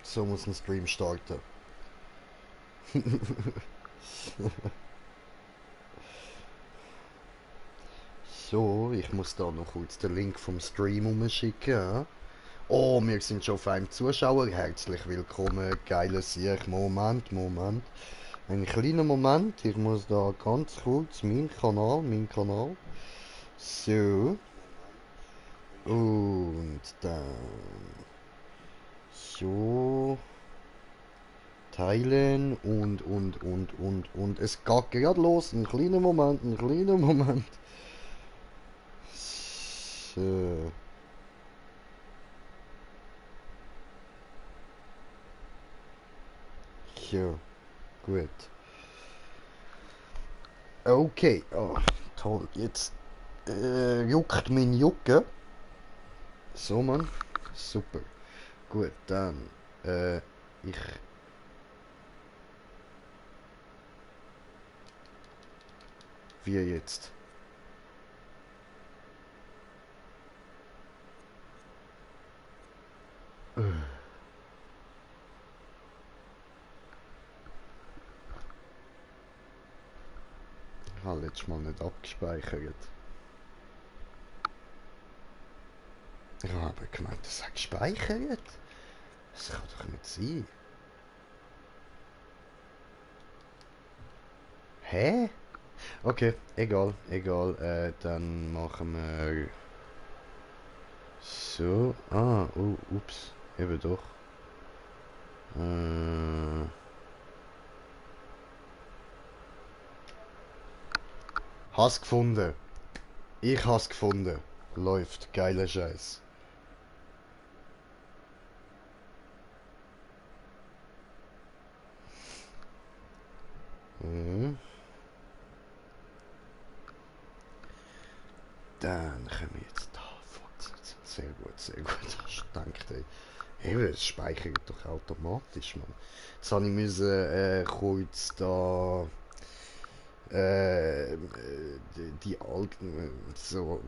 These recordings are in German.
So muss ein Stream starten. So, ich muss da noch kurz den Link vom Stream umschicken. Ja? Oh, wir sind schon auf einem Zuschauer. Herzlich willkommen. Geiles Sieg. Moment. Ein kleiner Moment. Ich muss da ganz kurz mein Kanal. So. Und dann. So. Teilen und. Es geht gerade los. Ein kleiner Moment. So. Ja, gut. Okay, oh, toll. Jetzt juckt mein Jucke. So, Mann. Super. Gut, dann. Ich. Wie jetzt? Ich habe letztes Mal nicht abgespeichert. Ich habe gemeint, das hat gespeichert. Das kann doch nicht sein. Hä? Okay, egal. Dann machen wir so. Ah, oh, ups. Eben doch. Hast gefunden. Ich has gefunden. Läuft. Geiler Scheiß. Dann können wir jetzt da. Sehr gut. Hast du gedacht, ey. Eben, es speichert doch automatisch, Mann. Jetzt habe ich müssen, kurz da die alten, so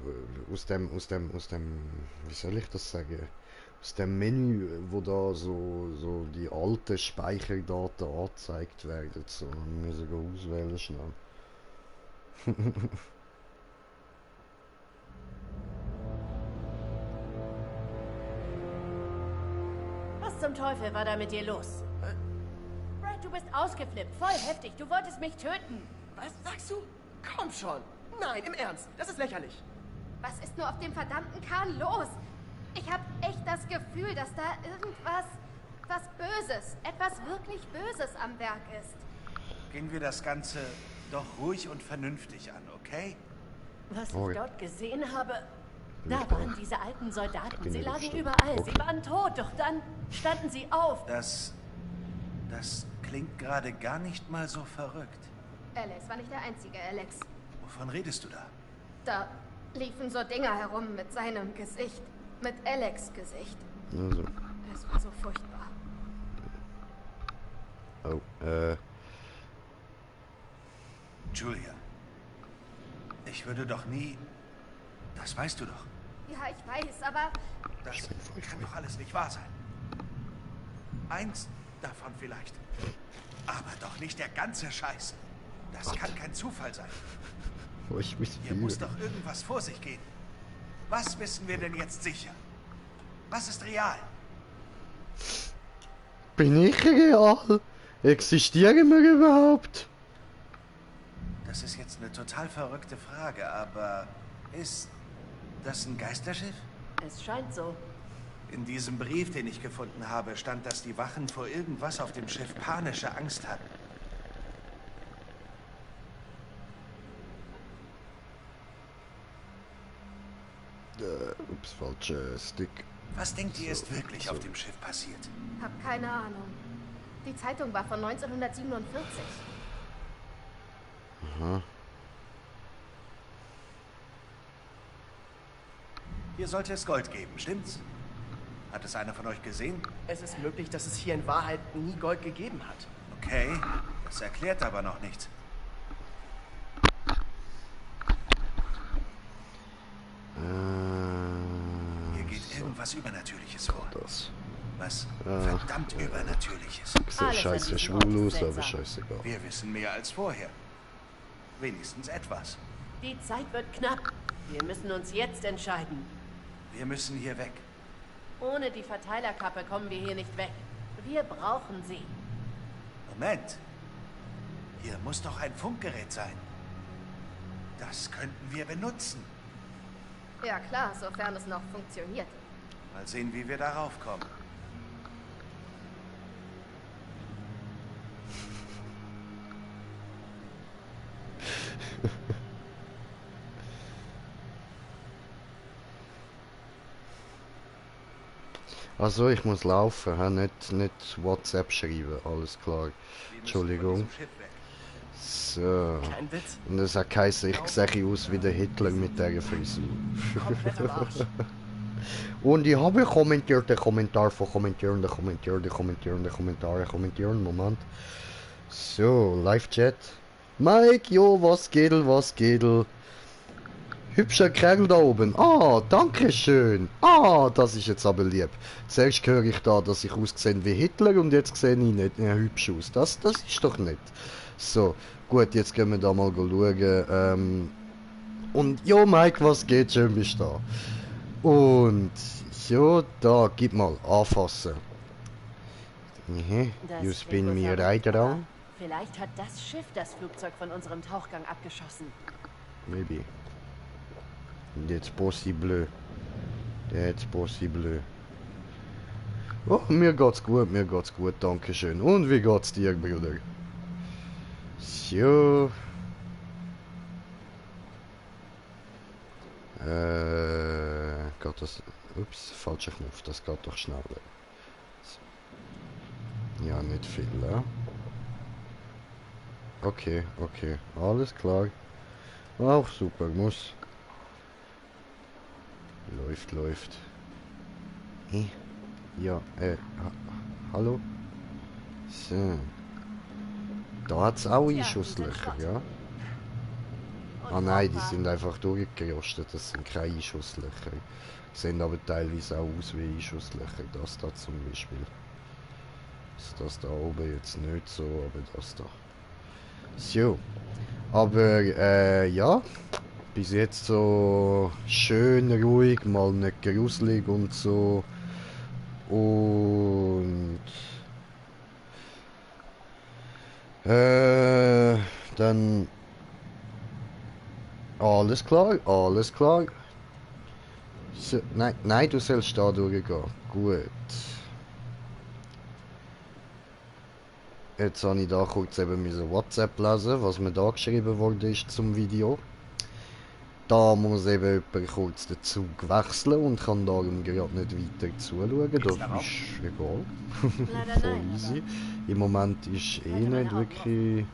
aus dem, wie soll ich das sagen? Aus dem Menü, wo da so die alten Speicherdaten angezeigt werden, so müssen wir auswählen schnell. Was zum Teufel war da mit dir los? Brad, du bist ausgeflippt, voll heftig. Du wolltest mich töten. Was sagst du? Komm schon. Nein, im Ernst. Das ist lächerlich. Was ist nur auf dem verdammten Kahn los? Ich habe echt das Gefühl, dass da was Böses, etwas wirklich Böses am Werk ist. Gehen wir das Ganze doch ruhig und vernünftig an, okay? Was Oh. ich dort gesehen habe, Ja. da waren diese alten Soldaten. Bin Sie ich lagen bestimmt. überall. Okay. Sie waren tot, doch dann standen sie auf. Das klingt gerade gar nicht mal so verrückt. Alex war nicht der einzige, Alex. Wovon redest du da? Da liefen so Dinger herum mit seinem Gesicht. Mit Alex' Gesicht. Also. Es war so furchtbar. Oh, Julia, ich würde doch nie... Das weißt du doch. Ja, ich weiß, aber Das kann doch alles nicht wahr sein. Eins davon vielleicht. Aber doch nicht der ganze Scheiß. Das kann kein Zufall sein. wo ich mich Hier muss doch irgendwas vor sich gehen. Was wissen wir denn jetzt sicher? Was ist real? Bin ich real? Existieren wir überhaupt? Das ist jetzt eine total verrückte Frage, aber ist das ein Geisterschiff? Es scheint so. In diesem Brief, den ich gefunden habe, stand, dass die Wachen vor irgendwas auf dem Schiff panische Angst hatten. Ups, falscher Stick. Was denkt ihr, ist wirklich auf dem Schiff passiert? hab keine Ahnung. Die Zeitung war von 1947. Aha. Hier sollte es Gold geben, stimmt's? Hat es einer von euch gesehen? Es ist möglich, dass es hier in Wahrheit nie Gold gegeben hat. Okay, das erklärt aber noch nichts. Hier geht irgendwas Übernatürliches vor. Das. Was verdammt Übernatürliches. Sieht Alles scheiße an diesem schwul Ort ist aus, aber seltsam. scheißegal. Wir wissen mehr als vorher. Wenigstens etwas. Die Zeit wird knapp. Wir müssen uns jetzt entscheiden. Wir müssen hier weg. Ohne die Verteilerkappe kommen wir hier nicht weg. Wir brauchen sie. Moment. Hier muss doch ein Funkgerät sein. Das könnten wir benutzen. Ja klar, sofern es noch funktioniert. Mal sehen, wie wir darauf kommen. Also ich muss laufen, ha? Nicht WhatsApp schreiben, alles klar. Wir müssen von Entschuldigung. diesem Schiff weg. So. Kein Witz. Und es hat geheißen, ich sehe aus wie der Hitler mit dieser Frisur. Komplett am Arsch. Und ich habe kommentiert, den Kommentar von kommentieren, Moment. So, Live-Chat. Mike, jo, was geht? Hübscher Kerl da oben. Ah, danke schön. Ah, das ist jetzt aber lieb. Zuerst höre ich da, dass ich ausgesehen wie Hitler und jetzt sehe ich nicht hübsch aus. Das ist doch nett. So, gut, jetzt gehen wir da mal schauen. Und jo, Mike, was geht? Schön bist du da. Und ja, da, gib mal, anfassen. Das You spin klingt me gut, right aber around. Vielleicht hat das Schiff das Flugzeug von unserem Tauchgang abgeschossen. Maybe. That's possible. That's possible. Oh, mir geht's gut, danke schön. Und wie geht's dir, Bruder? So. Geht das... Ups, falscher Knopf, das geht doch schneller. Ja, nicht viel, ja? Okay, alles klar. Auch super, muss. Läuft. Ja, hallo? So. Da hat's auch Einschusslöcher, ja? Ah nein, die sind einfach durchgerostet, das sind keine Einschusslöcher. Sehen aber teilweise auch aus wie Einschusslöcher, das da zum Beispiel. Das da oben jetzt nicht so, aber das da. So. Aber, ja. Bis jetzt so schön ruhig, mal nicht gruselig und so. Und... dann... Alles klar. So, nein, du sollst da durchgehen. Gut. Jetzt habe ich da kurz eben müssen WhatsApp lesen, was mir da geschrieben wurde ist zum Video. Da muss eben jemand kurz den Zug wechseln und kann darum gerade nicht weiter zuschauen. Das ist egal. Leider Voll nein, easy. Im Moment ist eh nicht wirklich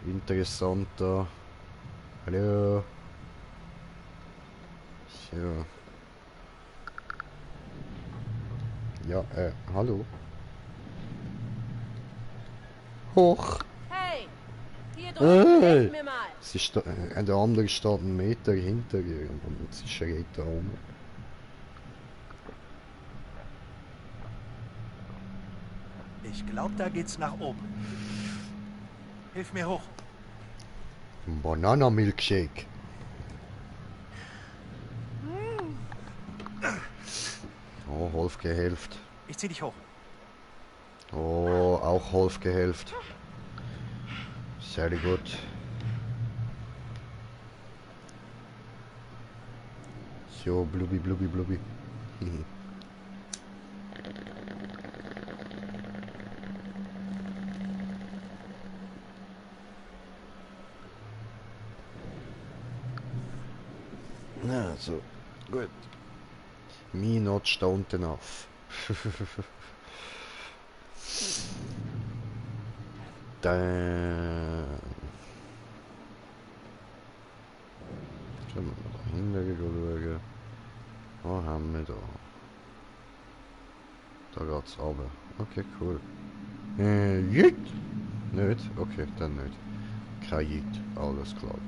interessant da. Hallo. So. Ja, hallo. Hoch. Hey, hier drüben, Hey. hilf mir mal. Sie der andere steht einen Meter hinter ihr und sie schreit da rum. Ich glaube, da geht's nach oben. Hilf mir hoch. Ein Banana-Milkshake. Oh, Holfgehälft. Ich zieh dich hoch. Oh, auch Holfgehälft. Sehr gut. So, blubbi. Na, so, gut. Me not stoned enough. Dann... Schauen wir mal da hinten schauen. Was haben wir da? Da geht's runter. Okay, cool. Jüt! Nicht? Okay, dann nicht. Kein Jüt. Alles klar.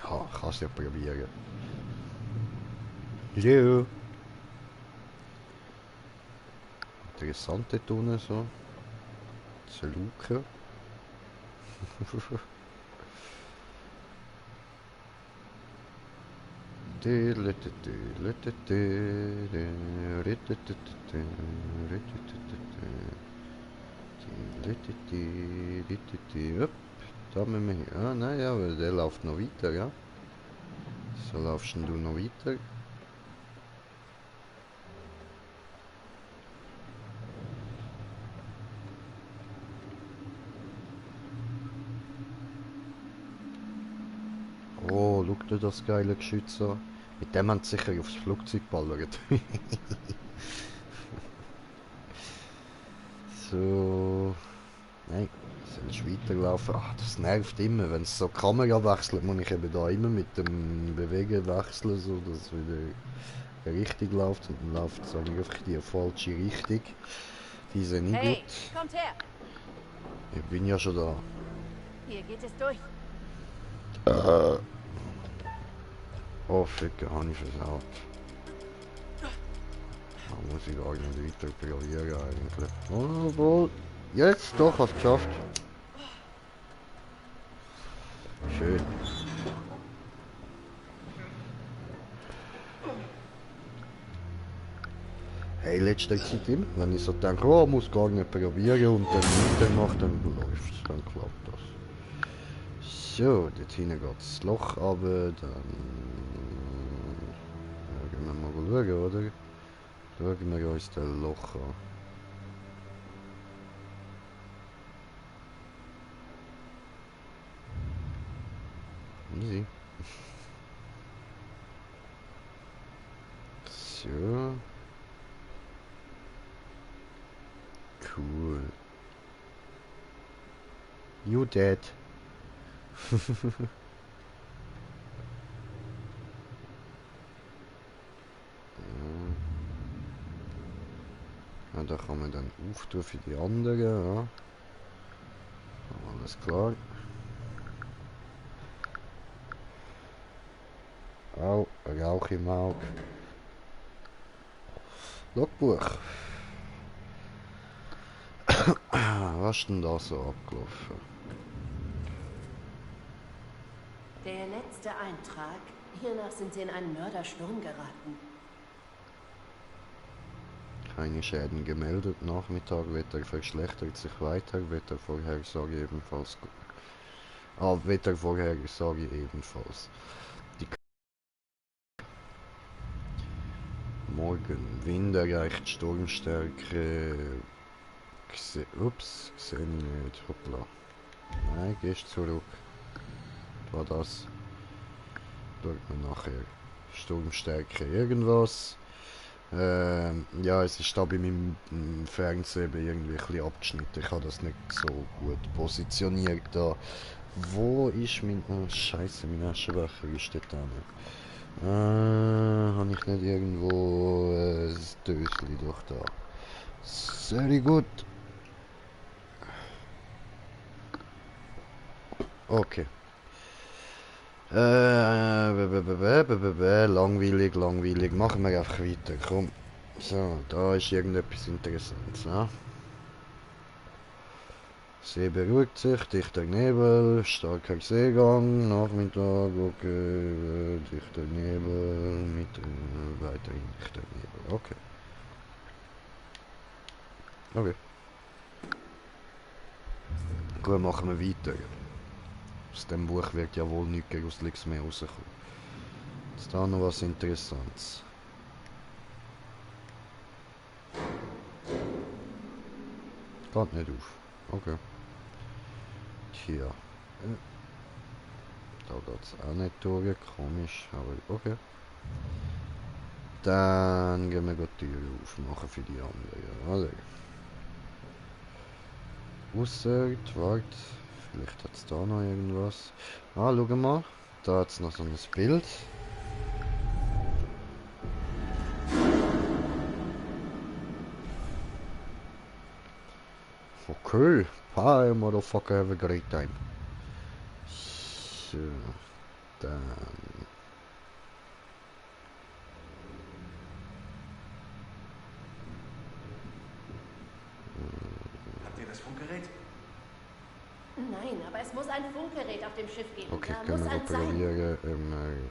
Ja, kannst ja probieren. Hallo? interessant dort unten so. Diese Luke. Upp, da müssen wir hin. Ah, nein, ja, weil der läuft noch weiter, ja. So laufst denn du noch weiter. Oh, schau dir das geile Geschütz an. Mit dem haben sie sicher aufs Flugzeug geballert. So. Nein, sollst weiterlaufen. Ach, das nervt immer. Wenn es so die Kamera wechselt, muss ich eben da immer mit dem Bewegen wechseln, so dass es wieder richtig läuft. Und dann läuft es einfach in die falsche Richtung. Die sind nicht Hey, gut. kommt her. Ich bin ja schon da. Hier geht es durch. Oh, fick, habe ich versaut. Da muss ich gar nicht weiter probieren eigentlich. Oh, wohl. Jetzt doch, hast du geschafft. Schön. Hey, letzte Zeit immer, wenn ich so denke, oh, muss gar nicht probieren und dann weitermache, dann läuft es, dann klappt das. So, dort hinten geht das Loch runter, dann gehen wir mal schauen, oder? Schauen wir uns das Loch an. Easy. So. Cool. You dead. Ja, da kann man dann auftun für die anderen, ja. Alles klar. Au, Rauch im Auge. Logbuch. Was ist denn da so abgelaufen? Der letzte Eintrag. Hiernach sind sie in einen Mördersturm geraten. Keine Schäden gemeldet. Nachmittag, Wetter verschlechtert sich weiter. Wettervorhersage ebenfalls. Wettervorhersage ebenfalls. Morgen. Wind erreicht Sturmstärke. Ups, sehe ich nicht. Hoppla. Nein, gehst zurück. War das? Schaut man nachher. Sturmstärke irgendwas. Ja, es ist da bei meinem Fernsehen irgendwie ein bisschen abgeschnitten. Ich habe das nicht so gut positioniert da. Wo ist mein... Oh, Scheiße, mein Aschenbecher ist dort drin. Habe ich nicht irgendwo das Dösli doch da. Sehr gut. Okay. Langweilig, langweilig. Machen wir einfach weiter. Komm. So, da ist irgendetwas Interessantes. Ne? See beruhigt sich, dichter Nebel, starker Seegang, Nachmittag, okay, dichter Nebel, weiterhin dichter Nebel, okay. Okay. Gut, machen wir weiter. Aus dem Buch wird ja wohl nichts Gruseliges mehr rauskommen. Ist da noch was Interessantes? Geht nicht auf. Okay. Tja. Da geht's auch nicht durch. Komisch, aber okay. Dann gehen wir die Tür aufmachen für die anderen. Also. Ausser, warte. Vielleicht hat es da noch irgendwas. Ah, schau mal. Da hat es noch so ein Bild. Okay. Bye, motherfucker, have a great time. So. Dann. das Funkgerät? Nein, aber es muss ein Funkgerät auf dem Schiff geben. Okay, Da können muss wir ein sein. reparieren.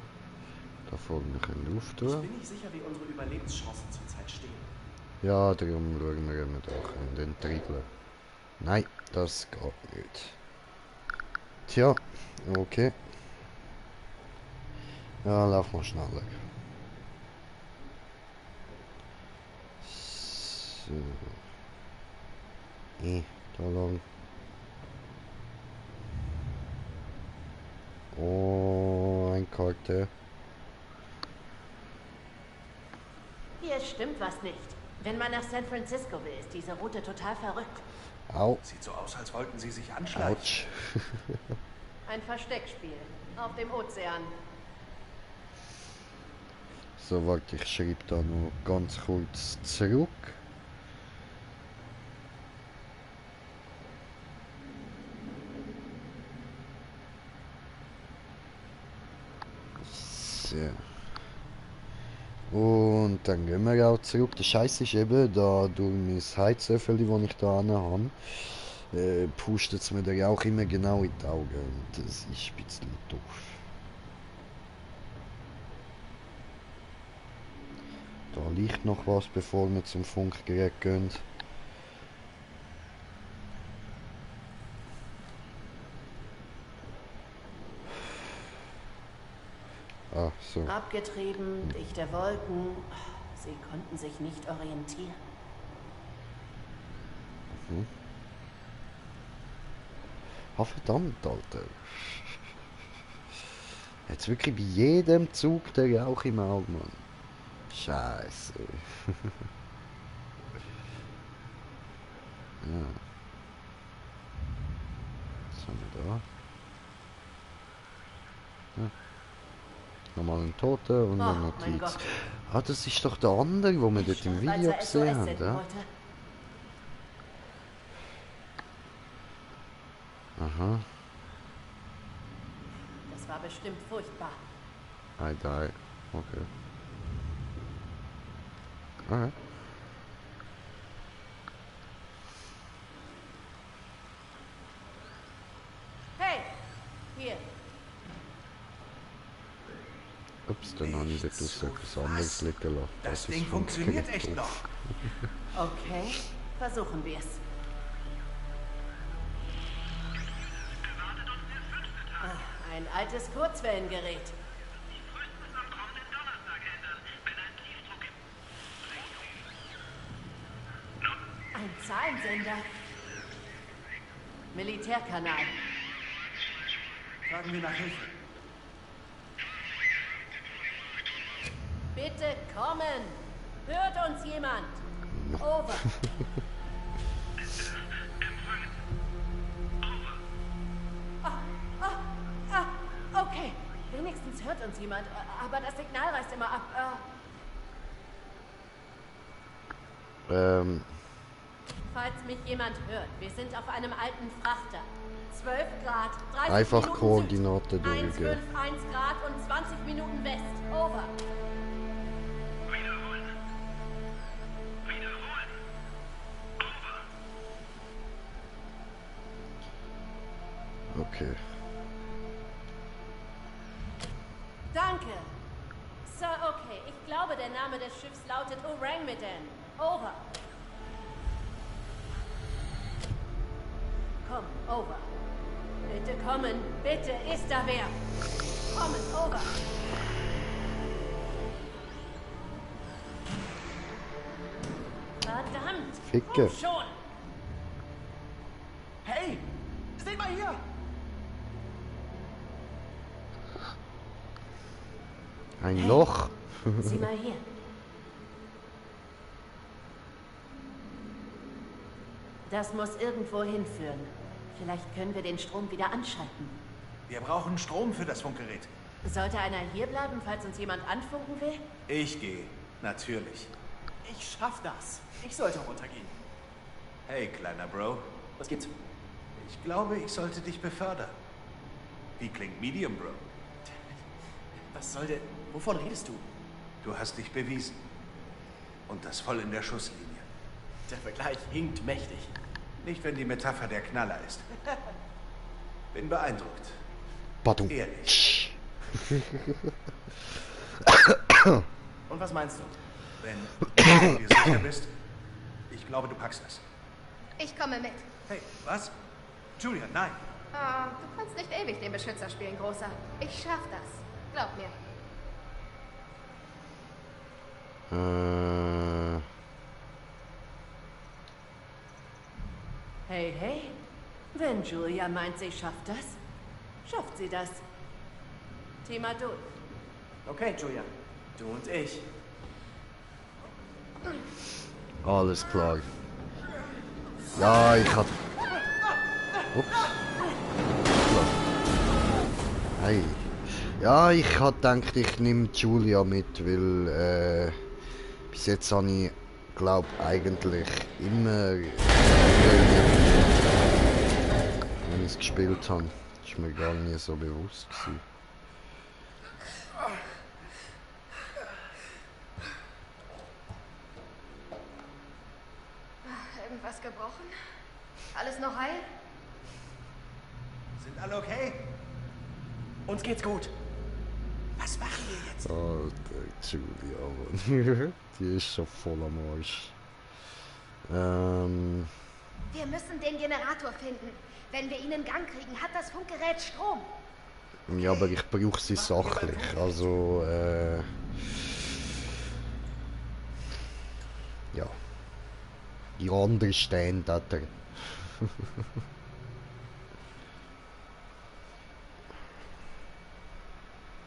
Da vorne können wir Ich auftun. bin nicht sicher, wie unsere Überlebenschancen zurzeit stehen. Ja, darum schauen wir immer doch in den Trigler. Nein, das geht nicht. Tja, okay. Ja, lauf mal schneller. So. Da lang. Oh, eine Karte. Hier stimmt was nicht. Wenn man nach San Francisco will, ist diese Route total verrückt. Au, Sieht so aus, als wollten sie sich anschleichen. ouch. Ein Versteckspiel. Auf dem Ozean. So, warte, ich schreibe da noch ganz kurz zurück. So. Und dann gehen wir auch zurück. Der Scheiß ist eben, da durch mein Heizöffel, das ich da habe, pustet es mir da auch immer genau in die Augen. Und das ist ein bisschen doof. Da liegt noch was, bevor wir zum Funkgerät gehen. Ah, so. Abgetrieben, dichte Wolken. Sie konnten sich nicht orientieren. Ah, verdammt, Alter. Jetzt wirklich bei jedem Zug der Rauch im Auge, Mann. Scheiße. Ja. Was haben wir da? Ja. Nochmal einen Toten und eine Oh, mein Notiz. Gott. Ah, das ist doch der andere, den wir dort im Video gesehen haben, ja? Aha. Das war bestimmt furchtbar. I die. Okay. Alright. Hey! Hier. Ups, dann habe ich dort aus etwas anderes liegen lassen. Das ist Ding funktioniert Funkgerät echt doof. noch. Okay, versuchen wir es. Ein altes Kurzwellengerät. Ein Zahlensender. Militärkanal. Fragen wir nach Hilfe. Bitte kommen. Hört uns jemand? Over. Okay. Wenigstens hört uns jemand, aber das Signal reißt immer ab. Falls mich jemand hört, wir sind auf einem alten Frachter. 12 Grad, 30 Einfach Minuten Koordinaten Süd, durchgehen. 151 Grad und 20 Minuten West. Over. Okay. Danke. Sir, okay. Ich glaube, der Name des Schiffs lautet Orang-Medan. Over. Komm, over. Bitte kommen. Bitte, ist da wer? Kommen, over. Verdammt. Ficke. Komm schon. Hey! Seht mal hier! Ein Loch. Sieh mal hier. Das muss irgendwo hinführen. Vielleicht können wir den Strom wieder anschalten. Wir brauchen Strom für das Funkgerät. Sollte einer hier bleiben, falls uns jemand anfunken will? Ich gehe. Natürlich. Ich schaff das. Ich sollte runtergehen. Hey, kleiner Bro. Was gibt's? Ich glaube, ich sollte dich befördern. Wie klingt Medium, Bro? Was soll denn... Wovon redest du? Du hast dich bewiesen. Und das voll in der Schusslinie. Der Vergleich hinkt mächtig. Nicht, wenn die Metapher der Knaller ist. Bin beeindruckt. Pardon. Ehrlich. Und was meinst du? Wenn du dir sicher bist, ich glaube, du packst das. Ich komme mit. Hey, was? Julia, nein. Ah, du kannst nicht ewig den Beschützer spielen, Großer. Ich schaff das. Glaub mir. Hey, hey. Wenn Julia meint, sie schafft das, schafft sie das. Thema durch. Okay, Julia. Du und ich. Alles klar. Ja, ich hab... Ups. Hey. Ja, ich hab gedacht, ich nehme Julia mit, weil bis jetzt habe ich, glaub, eigentlich immer wenn ich es gespielt habe, ist mir gar nie so bewusst gewesen. Irgendwas gebrochen? Alles noch heil? Sind alle okay? Uns geht's gut. Was machen wir jetzt? Alter, Julia, Mann. Die ist schon voll am Arsch. Wir müssen den Generator finden. Wenn wir ihn in Gang kriegen, hat das Funkgerät Strom. Ja, aber ich brauche sie sachlich. Also, ja. You understand that.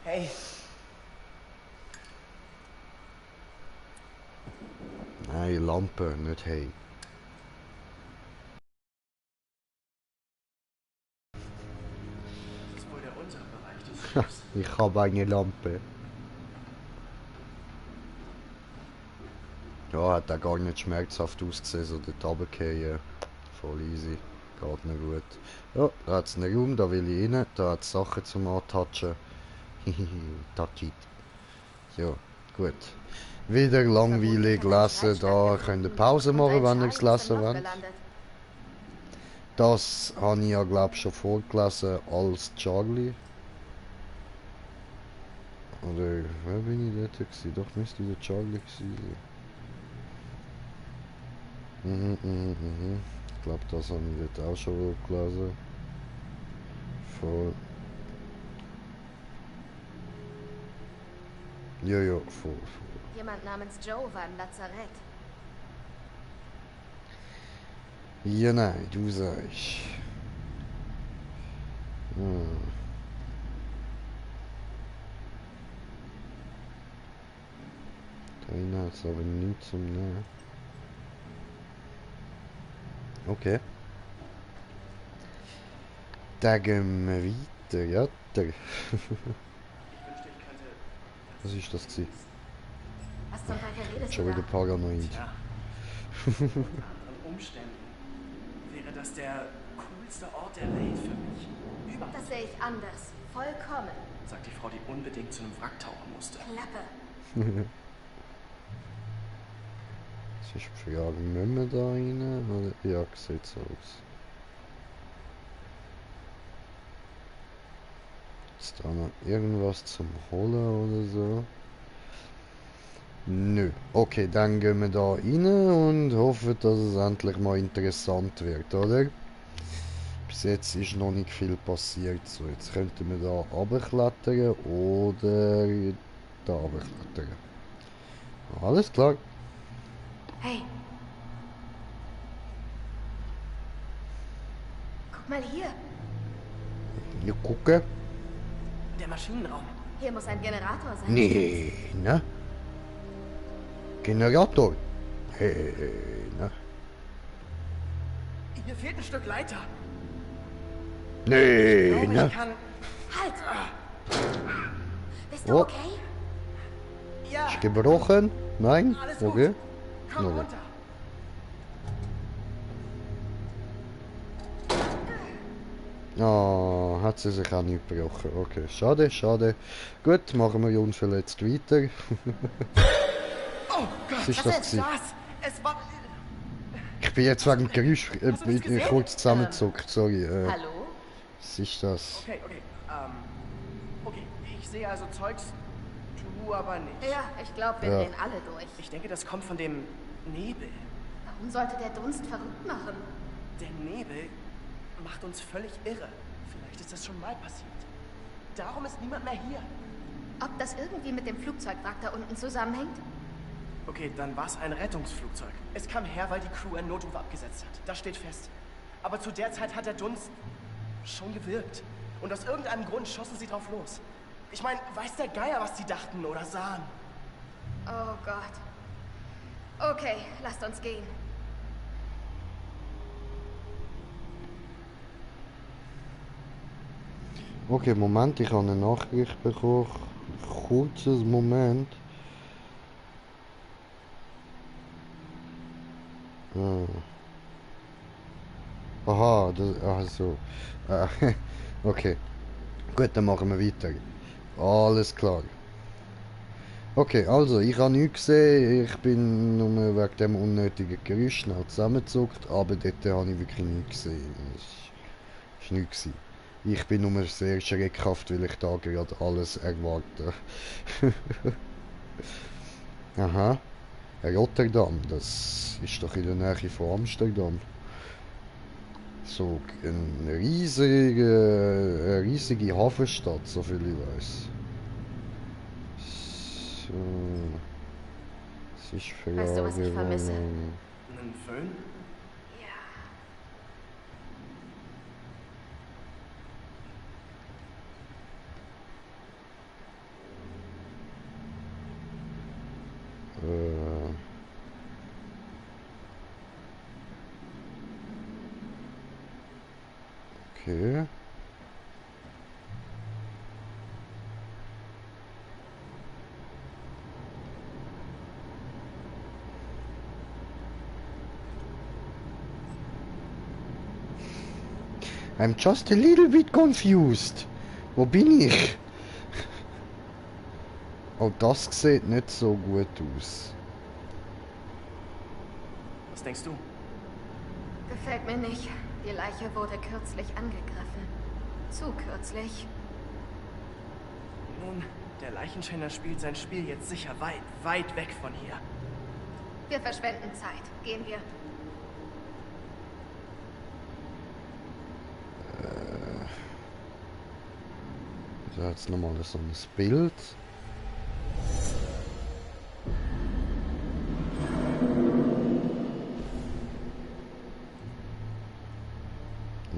Hey, Nein, Lampe, nicht hey. das ist wohl der untere Bereich des Schiffs. Ich habe eine Lampe. Ja, hat auch gar nicht schmerzhaft ausgesehen, so dort runtergefallen. Voll easy. Geht noch gut. Ja, da hat es einen Raum, da will ich rein. Da hat es Sachen zum Antatschen. Touch it. Ja, gut. Wieder langweilig lesen, da könnt ihr Pause machen, wenn ihr es lesen wollt. Das habe ich ja, glaube ich, schon vorgelesen als Charlie. Oder, wer bin ich dort gewesen? Doch, müsste der Charlie gewesen sein. Ich glaube, das habe ich dort auch schon gelesen. Voll. Ja, ja, voll. Jemand namens Joe war im Lazarett. Ja, nein, du sagst. Da hat es aber nichts zum Nehmen. Okay. Dann gehen wir weiter, ja. Was ist das gewesen? Was zum Teufel redest Schon du wieder da? paranoid. Tja, unter anderen Umständen wäre das der coolste Ort der Welt für mich. Überhaupt, Das sehe ich anders. Vollkommen. sagt die Frau, die unbedingt zu einem Wrack tauchen musste. Klappe. Das ist die Frage, müssen wir da rein? Oder? Ja, sieht so aus. Ist da noch irgendwas zum Holen oder so? Nö. Okay, dann gehen wir da rein und hoffen, dass es endlich mal interessant wird, oder? Bis jetzt ist noch nicht viel passiert. So, jetzt könnten wir da runterklettern oder da runterklettern. Alles klar. Hey. Guck mal hier. Wir gucken. Der Maschinenraum. Hier muss ein Generator sein. Nee, ne? Generator. Ne? Hier fehlt ein Stück Leiter. Nee, Ich glaube, ne? ich kann... Halt! Bist du Oh. okay? Ja, Ist gebrochen? Nein? alles gut. Okay. Komm Okay. runter. Ah, hat sie sich auch nicht gebrochen. Okay, schade, schade. Gut, machen wir unverletzt weiter. Oh Gott, Was ist das gewesen? es war... Ich bin jetzt wegen dem Geräusch Hast du mich gesehen? kurz zusammengezuckt, sorry. Hallo? Was ist das? Okay, okay, ich sehe also Zeugs, du aber nicht. Ja, ich glaube, wir Ja. drehen alle durch. Ich denke, das kommt von dem Nebel. Warum sollte der Dunst verrückt machen? Der Nebel macht uns völlig irre. Vielleicht ist das schon mal passiert. Darum ist niemand mehr hier. Ob das irgendwie mit dem Flugzeugwrack da unten zusammenhängt? Okay, dann war es ein Rettungsflugzeug. Es kam her, weil die Crew einen Notruf abgesetzt hat. Das steht fest. Aber zu der Zeit hat der Dunst schon gewirkt. Und aus irgendeinem Grund schossen sie drauf los. Ich meine, weiß der Geier, was die dachten oder sahen? Oh Gott. Okay, lasst uns gehen. Okay, Moment, ich habe eine Nachricht bekommen. Kurzes Moment. Ah. Aha, das, also. Okay. Gut, dann machen wir weiter. Alles klar. Okay, also, ich habe nichts gesehen. Ich bin nur wegen dem unnötigen Geräusch schnell zusammengezuckt. Aber dort habe ich wirklich nichts gesehen. Das war nichts. Ich bin nur sehr schreckhaft, weil ich da gerade alles erwarte. Aha. Rotterdam, das ist doch in der Nähe von Amsterdam. So eine riesige Hafenstadt, so viel ich weiß. So. Das ist Weißt du, was ich vermisse? Einen Föhn? Ja. Okay. I'm just a little bit confused. Wo bin ich? Oh, das sieht nicht so gut aus. Was denkst du? Gefällt mir nicht. Die Leiche wurde kürzlich angegriffen. Zu kürzlich. Nun, der Leichenschänder spielt sein Spiel jetzt sicher weit, weit weg von hier. Wir verschwenden Zeit. Gehen wir. So, jetzt nochmal so ein Bild.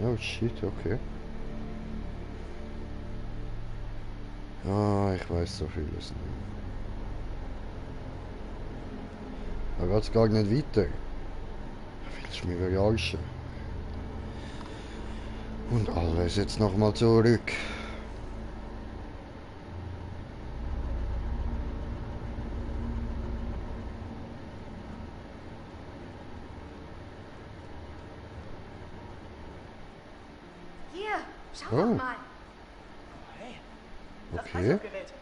Oh shit, okay. Ah, ich weiß so vieles nicht. Da geht's gar nicht weiter. Willst du mich verarschen? Und alles jetzt nochmal zurück. Hier, schau Oh. doch mal. Hey, das Okay. Eisaufgerät.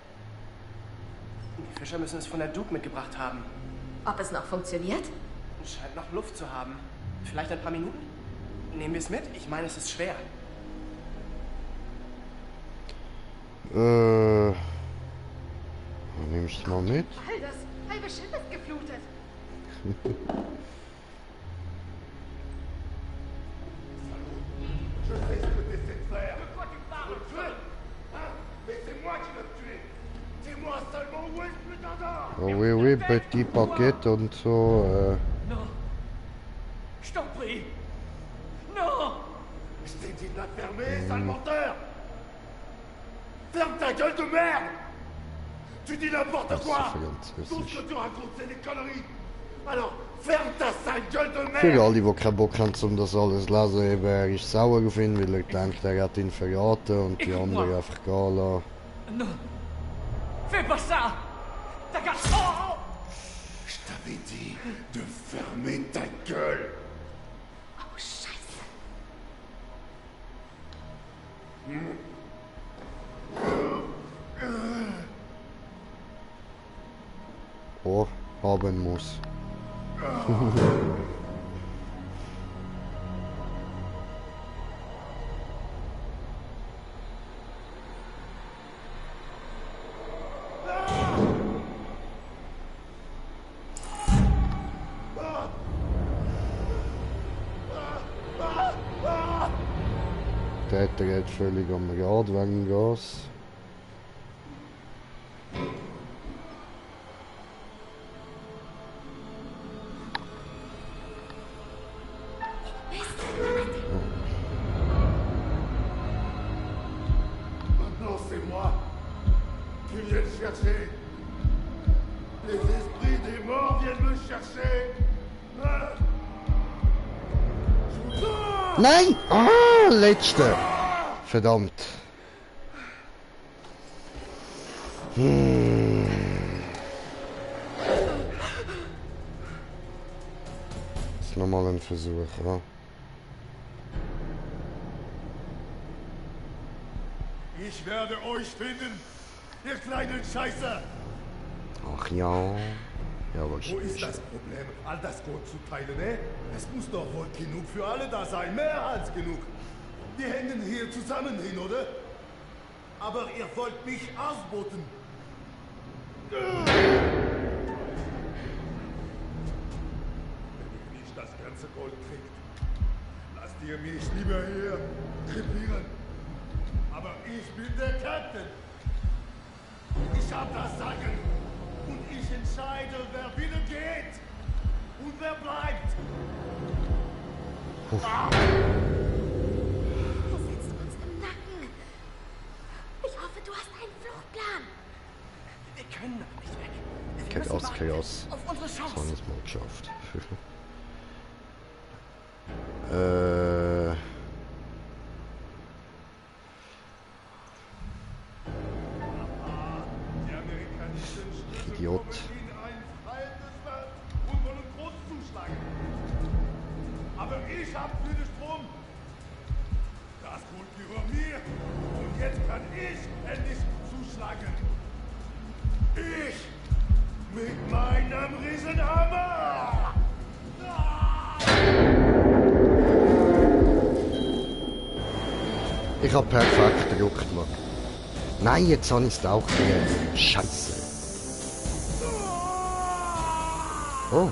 Die Fischer müssen es von der Duke mitgebracht haben. Ob es noch funktioniert? Scheint noch Luft zu haben. Vielleicht ein paar Minuten? Nehmen wir es mit? Ich meine, es ist schwer. Nimmst du mal mit? All das halbe Schiff ist geflutet. Je sais ce que tu essaies de faire. De quoi tu parles? Le tuer? Hein? Mais c'est moi qui veux te tuer. Dis-moi seulement où est ce putain d'or? Oh oui, oui, petit Paket und so. Non. Je t'en prie. Non. Je t'ai dit de la fermer, sale menteur! Ferme ta gueule de merde! Tu dis n'importe Das ist quoi! Französisch. Tout ce que tu racontes, c'est des conneries! Alors, ferme ta sale gueule de Für merde! alle, die keinen Bock haben, um das alles zu lesen, eben, er ist sauer auf ihn, weil er denkt, er hat ihn verraten und die anderen einfach gehen lassen. Non. Fais pas ça. T'as qu'à... Oh. Je t'avais dit de fermer ta gueule! Oh, Scheiße. Oh, haben muss. Peter geht völlig am Rad wegen Gas. Maintenant, c'est moi qui viens le chercher. Les esprits des morts viennent me chercher. Nein! Ah, letzte! Verdammt. Jetzt nochmal ein Versuch, ja. Ich werde euch finden, ihr kleinen Scheiße. Ach ja. Ja, Wo wahrscheinlich. ist das Problem, all das Gold zu teilen, ne? Es muss doch wohl genug für alle da sein, mehr als genug. Wir hängen hier zusammen hin, oder? Aber ihr wollt mich ausboten. Wenn ihr nicht das ganze Gold kriegt, lasst ihr mich lieber hier krepieren. Aber ich bin der Captain. Ich hab das Sagen. Und ich entscheide, wer wieder geht und wer bleibt. Er sitzt uns im Nacken. Ich hoffe, du hast einen Fluchtplan. Wir können noch nicht weg. Wir Chaos, müssen warten Chaos. auf unsere Das haben Chance. wir es mal geschafft. Die amerikanischen Schlüssel Idiot. kommen in ein freies Land und wollen groß zuschlagen. Aber ich hab für den Strom. Das Gold gehört mir. Und jetzt kann ich endlich zuschlagen. Ich mit meinem Riesenhammer. Ich hab perfekt gedruckt, Mann. Nein, jetzt habe ich es auch wieder. Scheiße. Oh.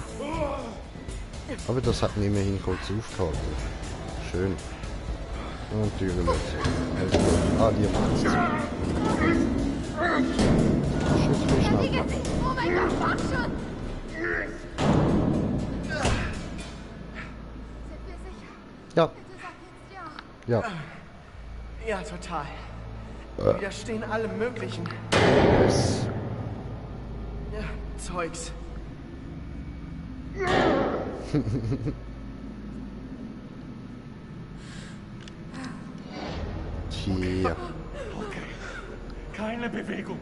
Aber das hat mich immerhin kurz aufgehalten. Schön. Und die Überlegung. Ah, die macht's. Schütz mich schnell. Liege sie! Oh mein Gott, komm schon! Sind wir sicher? Ja, Bitte sag jetzt ja. ja. Ja, total. Widerstehen allem Möglichen. Yes. Ja, Zeugs. Tja. Okay. Keine Bewegung.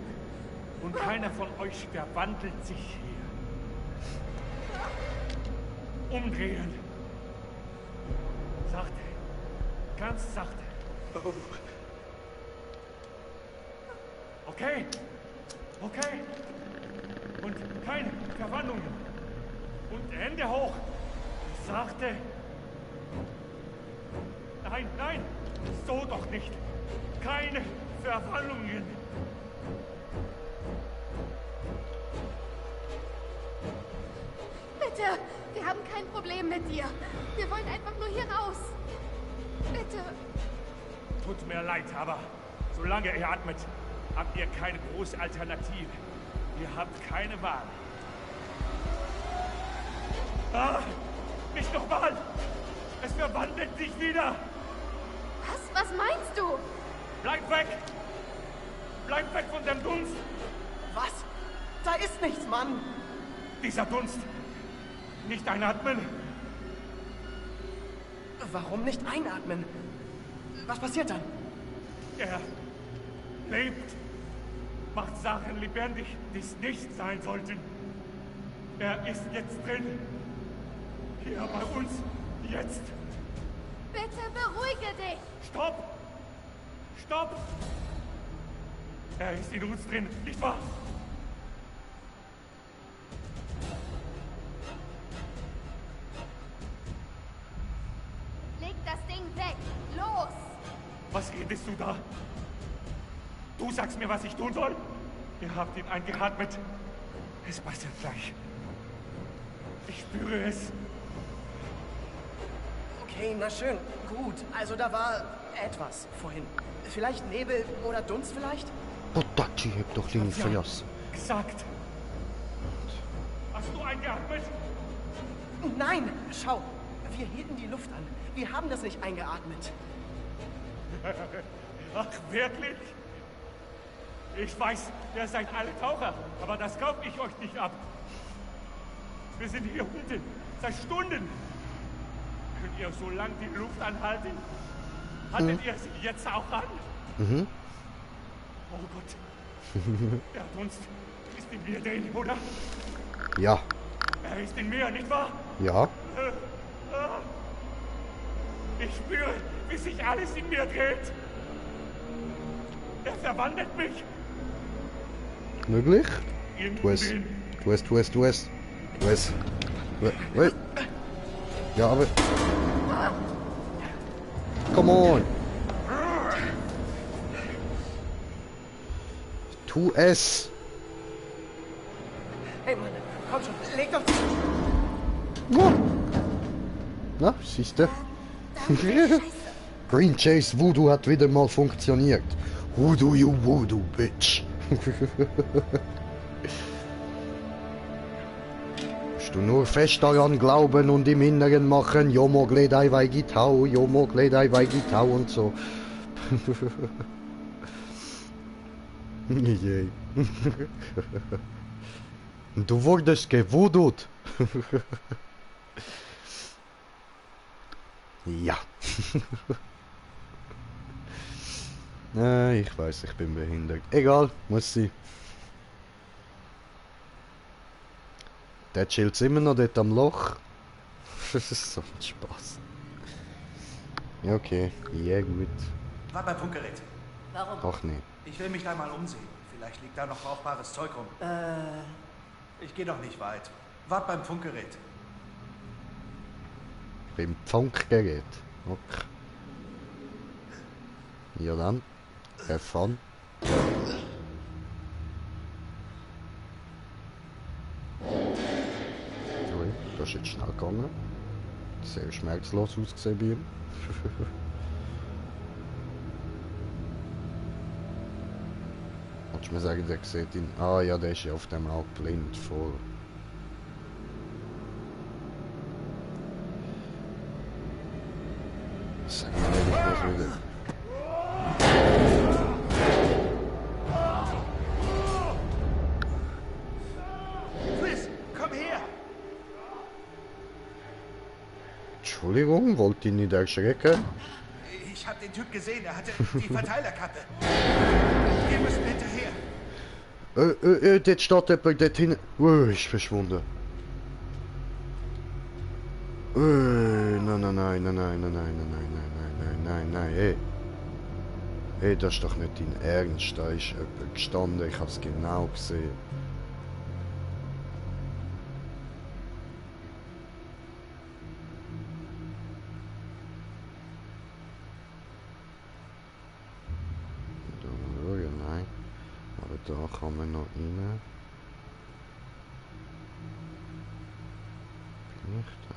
Und keiner von euch verwandelt sich hier. Umdrehen. Sachte. Ganz sachte. Okay. Okay. Und keine Verwandlungen. Und Hände hoch. Sachte. Nein, nein. So doch nicht. Keine Verwandlungen. Bitte! Wir haben kein Problem mit dir. Wir wollen einfach nur hier raus. Bitte! Tut mir leid, aber solange ihr atmet, habt ihr keine große Alternative. Ihr habt keine Wahl. Ah, nicht nochmal! Es verwandelt sich wieder! Was meinst du? Bleibt weg! Bleibt weg von dem Dunst! Was? Da ist nichts, Mann. Dieser Dunst! Nicht einatmen! Warum nicht einatmen? Was passiert dann? Er lebt! Macht Sachen lebendig, die es nicht sein sollten. Er ist jetzt drin. Hier bei uns. Jetzt. Bitte beruhige dich! Stopp! Stopp! Er ist in uns drin, nicht wahr? Leg das Ding weg! Los! Was redest du da? Du sagst mir, was ich tun soll? Ihr habt ihn eingeatmet. Es passiert gleich. Ich spüre es. Okay. Okay, na schön. Gut, also da war etwas vorhin. Vielleicht Nebel oder Dunst vielleicht? Potatschi, heb doch die nicht verlassen. Gesagt. Hast du eingeatmet? Nein, schau. Wir hielten die Luft an. Wir haben das nicht eingeatmet. Ach, wirklich? Ich weiß, ihr seid alle Taucher, aber das kaufe ich euch nicht ab. Wir sind hier unten, seit Stunden. Könnt ihr so lange die Luft anhalten? Haltet ihr sie jetzt auch an? Mhm. Oh Gott. Der Dunst ist in mir drin, oder? Ja. Er ist in mir, nicht wahr? Ja. Ich spüre, wie sich alles in mir dreht. Er verwandelt mich. Möglich? In Tu es. den Tu es, tu es, tu es. Tu es. Ja, aber... Come on. Tu es. Hey Mann, komm schon, leg doch... Na, siehste. Green Chase Voodoo hat wieder mal funktioniert. Voodoo, you Voodoo, bitch. Musst du nur fest daran glauben und im Inneren machen, Jomo Gledai Vaigitau, Jomo Gledai Vaigitau und so. Je. Du wurdest gewudut. Ja. Ich weiß, ich bin behindert. Egal, muss sie. Der chillt immer noch dort am Loch. Das ist so ein Spaß. Ja, okay. Ja, gut. War beim Funkgerät. Warum? Ach nee. Ich will mich da mal umsehen. Vielleicht liegt da noch brauchbares Zeug rum. Ich gehe doch nicht weit. Wart beim Funkgerät. Beim Funkgerät. Okay. Ja dann. Have fun. Ui, das ist jetzt schnell gegangen. Sehr schmerzlos ausgesehen bei ihm. Willst du mir sagen, der sieht ihn... Ah ja, der ist ja auf dem auch blind vor. Sag mir nicht, ich muss wieder... Chris, komm her! Entschuldigung, wollte ihn nicht erschrecken? Ich habe den Typ gesehen, er hatte die Verteilerkappe. Wir müssen hinterher. Dort steht jemand dort hinten. Ist verschwunden. Nein, nein, nein, nein, nein, nein, nein, nein, nein, nein, nein, nein, nein, hey. Hey, das ist doch nicht dein Ernst, da ist jemand gestanden, ich hab's genau gesehen. Nein, aber da kann man noch rein. Bin ich da?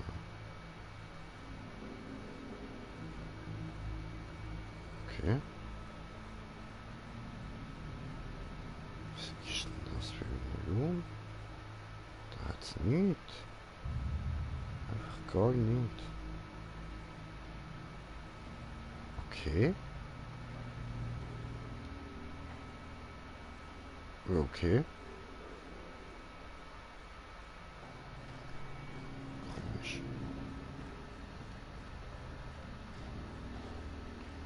Okay. Was ist denn das für ein Raum? Da hat's nichts. Einfach gar nichts. Okay. Okay. Komisch.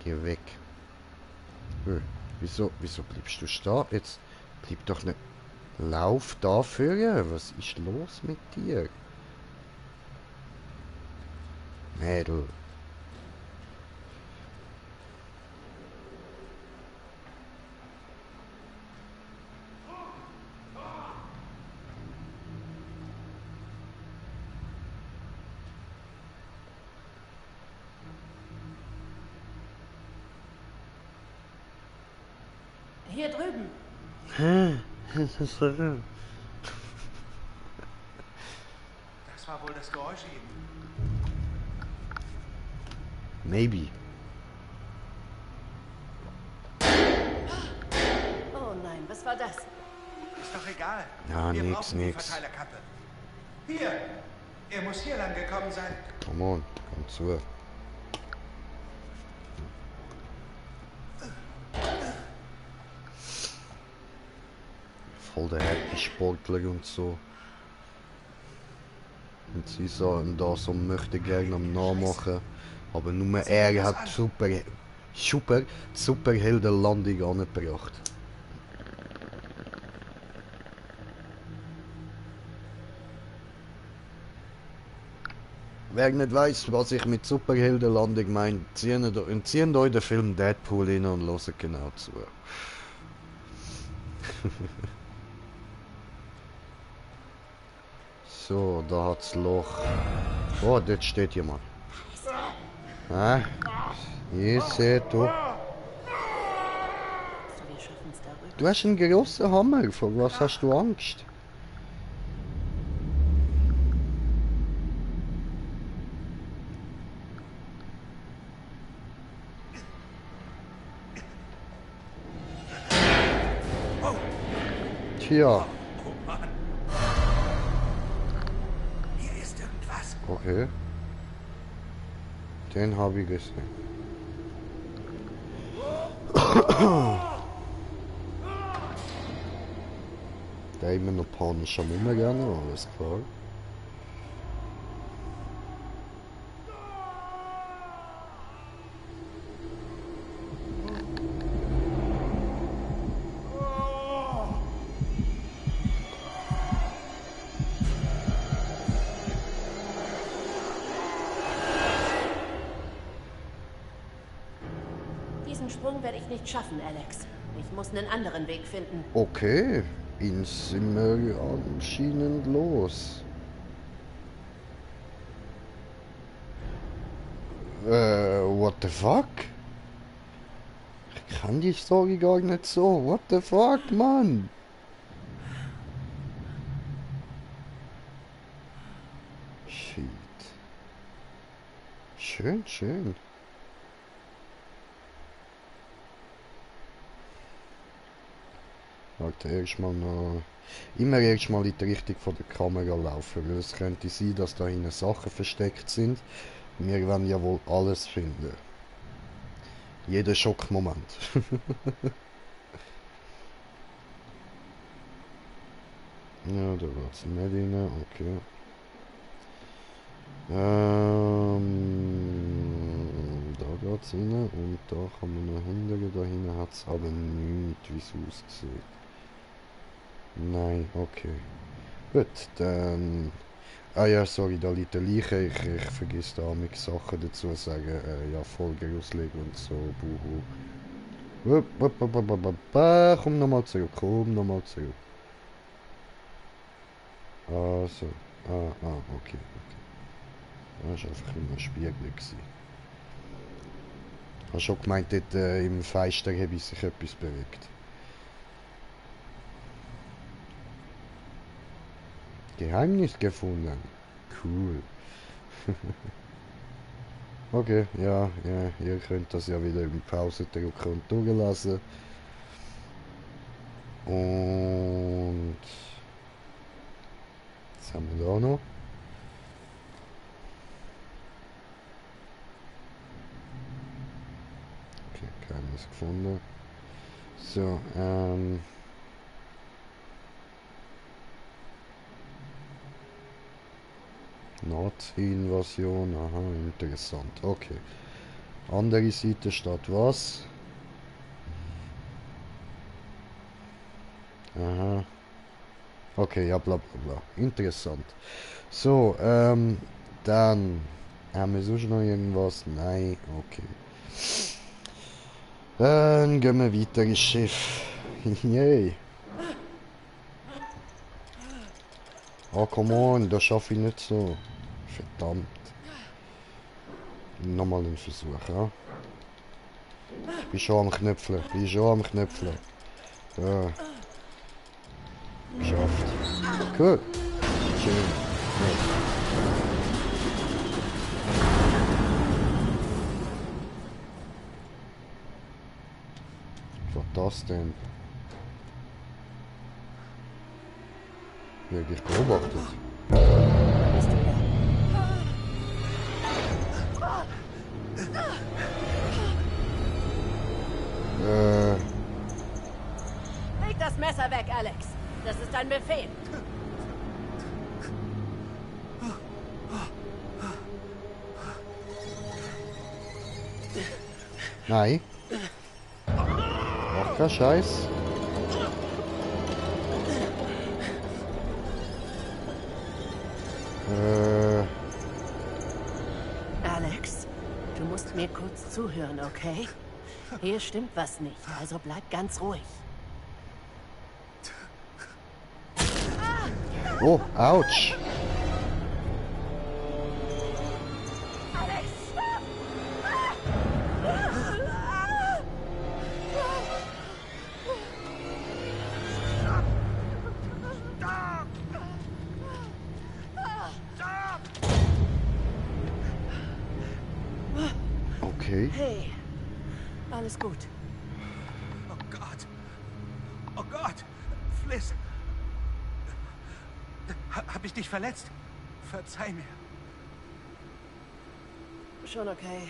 Geh weg. Wieso bleibst du stehen? Jetzt bleib doch nicht. Lauf dafür. Was ist los mit dir? Mädel. Hier drüben. Das war wohl das Geräusch eben. Maybe. Oh nein, was war das? Ist doch egal. Ja, Wir nix, brauchen die nix. Verteilerkappe. Hier. Er muss hier lang gekommen sein. Come on, komm zu. Voll der Happy Sportler und so. Und sie so, da so möchte gerne am Nachmachen. Aber nur er hat Superheldenlandung angebracht. Wer nicht weiß, was ich mit Superheldenlandung meine, ziehen euch den Film Deadpool rein und hören genau zu. So, da hat's Loch. Oh, dort steht jemand. Ah, ich sehe du. Wir schaffen's darüber. Du hast einen grossen Hammer. Vor was hast du Angst? Tja. Oh Mann. Hier ist irgendwas. Okay. Den habe ich gesehen. Der immer noch panisch am Umrennen, alles klar. Diesen Sprung werde ich nicht schaffen, Alex. Ich muss einen anderen Weg finden. Okay, ihn sind wir anscheinend los. What the fuck? Ich kann die Story gar nicht so. What the fuck, Mann? Shit. Schön, schön. Warte, erstmal noch... Immer erstmal in die Richtung von der Kamera laufen, weil es könnte sein, dass da hinten Sachen versteckt sind. Wir werden ja wohl alles finden. Jeder Schockmoment. Ja, da geht's nicht rein, okay. Da geht's rein und da kann man noch hindern, da hinten hat's aber nichts, wie es aussieht. Nein, okay. Gut, dann... Ah ja, sorry, da liegt der Leiche. Ich vergiss da mit Sachen dazu sagen. Ja, voll gruselig und so. Buhu. Komm nochmal zurück, komm nochmal zurück. Also. Okay. Das war einfach immer ein Spiegel. Ich habe schon gemeint, dort im Fenster habe sich etwas bewegt. Geheimnis gefunden. Cool. Okay, ja, ihr könnt das ja wieder in Pause drücken und durchlassen. Und... Was haben wir da noch? Okay, keines gefunden. So, Nazi-Invasion, aha, interessant, okay. Andere Seite steht was? Aha. Okay, ja, bla bla bla. Interessant. So, dann haben wir sonst noch irgendwas? Nein, okay. Dann gehen wir weiter ins Schiff. Yay. Oh, come on, das schaffe ich nicht so. Verdammt. Nochmal einen Versuch, ja. Ich bin schon am Knöpfeln, Ja. Geschafft. Cool. Schön. Ja. das denn? Wirklich beobachtet. Bist du da? Leg das Messer weg, Alex. Das ist ein Befehl. Nein. Mach keinen Scheiß. Alex, du musst mir kurz zuhören, okay? Hier stimmt was nicht, also bleib ganz ruhig. Oh, ouch. Alex, stopp! Okay. Hey, alles gut. Oh Gott. Oh Gott. Fliss. Hab ich dich verletzt? Verzeih mir. Schon okay.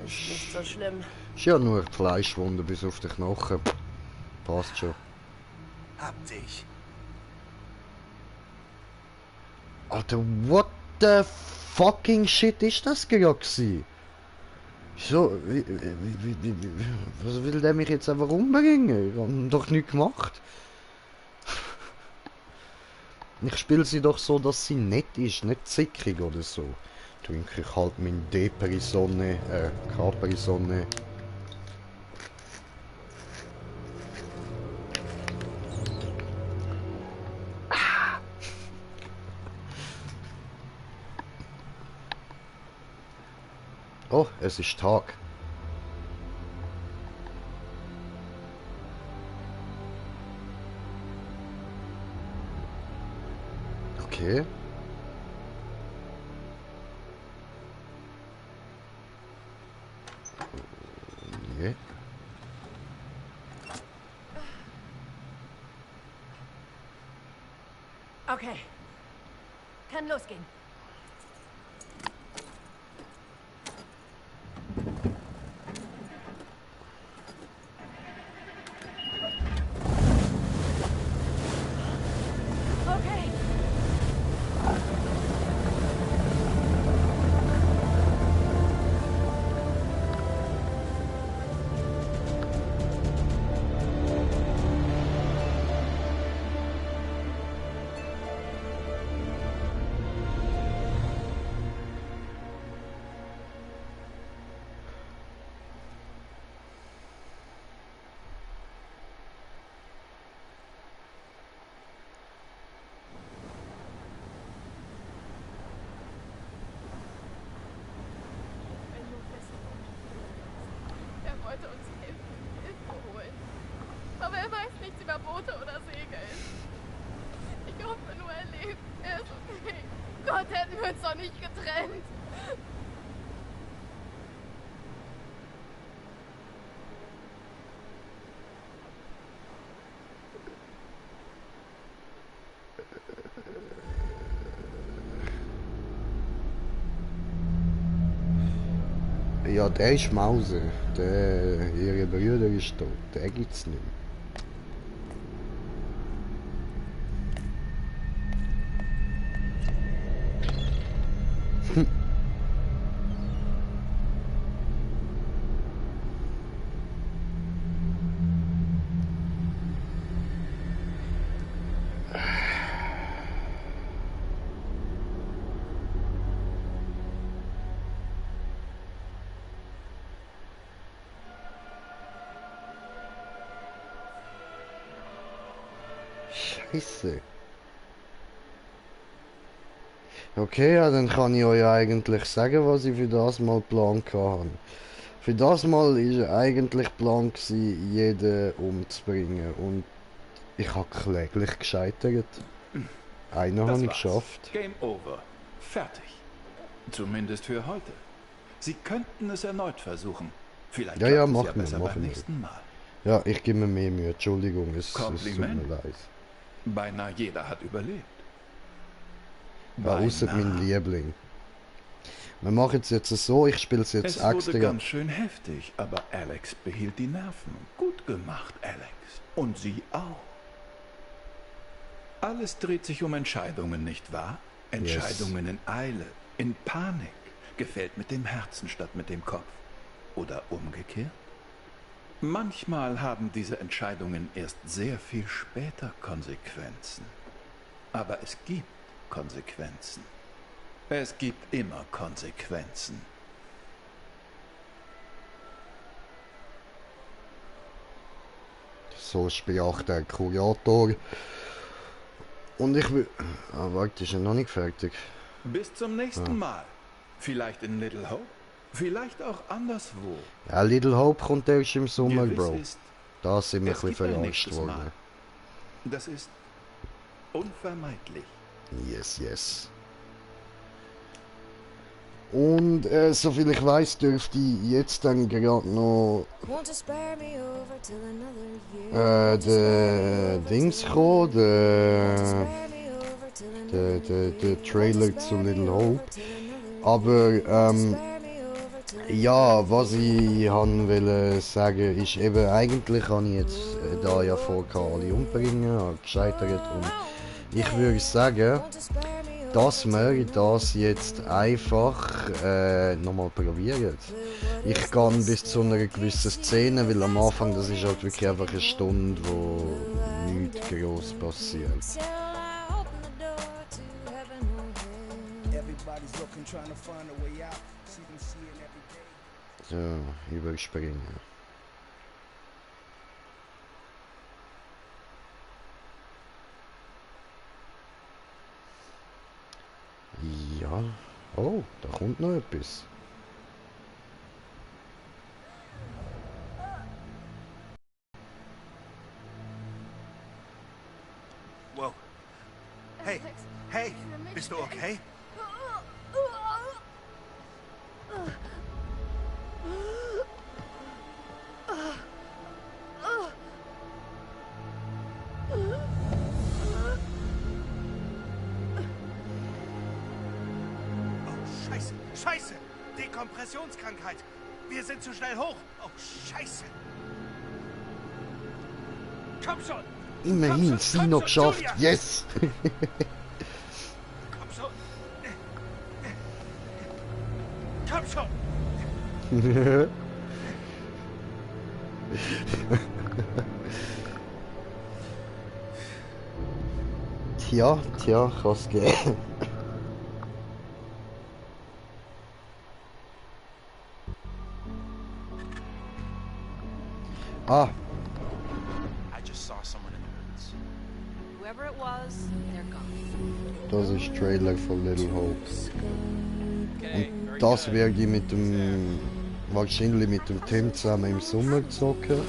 Ist nicht so schlimm. Ist ja nur Fleischwunde bis auf den Knochen. Passt schon. Hab dich. Alter, what the fucking shit ist das gerade gewesen? So, was will der mich jetzt einfach umbringen? Ich hab doch nichts gemacht. Ich spiele sie doch so, dass sie nett ist, nicht zickig oder so. Trinke ich halt mein Capri-Sonne. Oh, es ist Tag. Okay. Nee. Okay. Kann losgehen. Okay. Er wollte uns Hilfe holen. Aber er weiß nichts über Boote oder Segeln. Ich hoffe nur, er lebt. Er ist okay. Gott, hätten wir uns doch nicht getrennt. Ja, der ist Mause. Der, ihre Brüder ist tot. Der gibt's nicht mehr. Scheiße. Okay, ja, dann kann ich euch eigentlich sagen, was ich für das mal geplant habe. Für das mal war eigentlich Plan gewesen, jeden umzubringen. Und ich habe kläglich gescheitert. Einen habe ich geschafft. Game over. Fertig. Zumindest für heute. Sie könnten es erneut versuchen. Vielleicht Ja, ja, klappt es machen wir, besser machen beim wir. nächsten Mal. Ja, ich gebe mir mehr Mühe. Entschuldigung, es tut Kompliment. mir leid. Beinahe jeder hat überlebt. Ja, außer mein Beinahe. Liebling. Wir machen es jetzt so, ich spiele es jetzt Es wurde extra. ganz schön heftig, aber Alex behielt die Nerven. Gut gemacht, Alex. Und sie auch. Alles dreht sich um Entscheidungen, nicht wahr? Entscheidungen in Eile, in Panik. Gefällt mit dem Herzen statt mit dem Kopf. Oder umgekehrt? Manchmal haben diese Entscheidungen erst sehr viel später Konsequenzen. Aber es gibt Konsequenzen. Es gibt immer Konsequenzen. So spielt der Kurator. Und ich will... Ah, warte, ist ja noch nicht fertig. Bis zum nächsten Mal. Vielleicht in Little Hope. Vielleicht auch anderswo. Ja, Little Hope kommt erst im Sommer, Gewiss Bro. ist, Da sind wir ein es bisschen gibt ein verarscht nächstes worden. Mal. Das ist unvermeidlich. Yes, yes. Und soviel ich weiß, dürfte jetzt dann gerade noch der Dings kommen, der Trailer zu Little Hope. Aber ja, was ich wollte sagen, ist eben, eigentlich habe ich jetzt da ja vor, alle umbringen, habe gescheitert und ich würde sagen, dass wir das jetzt einfach nochmal probieren. Ich gehe bis zu einer gewissen Szene, weil am Anfang, das ist halt wirklich einfach eine Stunde, wo nichts groß passiert. So, überspringen. Ja. Oh, da kommt noch etwas. Wow. Hey, hey, bist du okay? Oh, Scheiße, Scheiße! Dekompressionskrankheit! Wir sind zu schnell hoch! Oh, Scheiße! Komm schon! Immerhin, sie noch geschafft. Julia. Yes! Komm schon! Komm schon! Tja, kann's gehen. Ah, I just saw someone in the woods. Whoever it was, they're gone. das ist Trailer von Little Hope. Okay, Und das werde ich mit dem... wahrscheinlich mit dem Tim zusammen im Sommer zocken.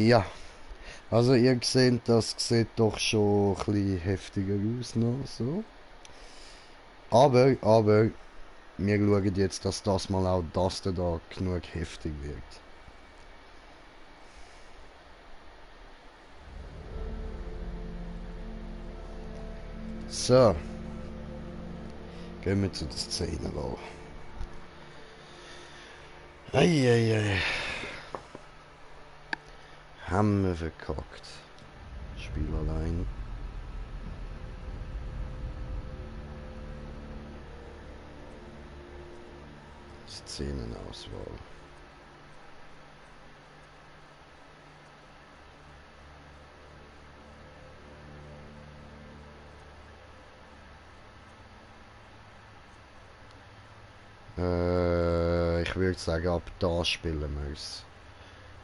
Ja, also ihr seht, das sieht doch schon ein bisschen heftiger aus noch, so. Aber, wir schauen jetzt, dass das mal auch das da genug heftig wird. So. Gehen wir zu der Szene da. Eieiei. Haben wir verkackt. Spiel allein. Szenenauswahl. Ich würde sagen, ab da spielen wir es.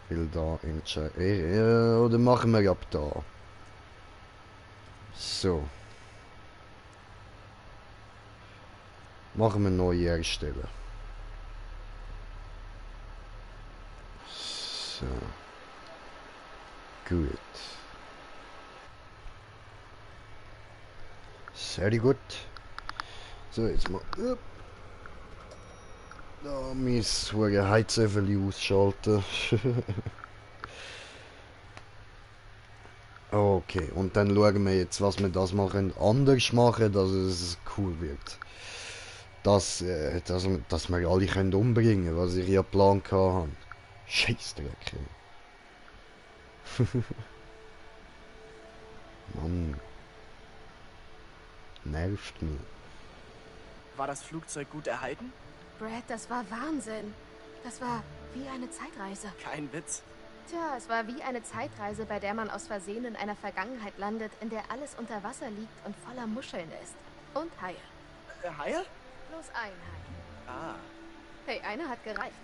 Weil da entscheiden. Oder machen wir ab da. So. Machen wir neue erstellen. So. Gut. Sehr gut. So, jetzt mal. Da mein Heizöffel ausschalten. Okay, und dann schauen wir jetzt, was wir das machen, anders machen, dass es cool wird. Dass wir alle können umbringen, was ich ja geplant habe. Scheissdreck. Mann. Nervt mich. War das Flugzeug gut erhalten? Brad, das war Wahnsinn. Das war wie eine Zeitreise. Kein Witz. Tja, es war wie eine Zeitreise, bei der man aus Versehen in einer Vergangenheit landet, in der alles unter Wasser liegt und voller Muscheln ist. Und Haie. Haie? Bloß ein Hai. Ah. Hey, einer hat gereicht.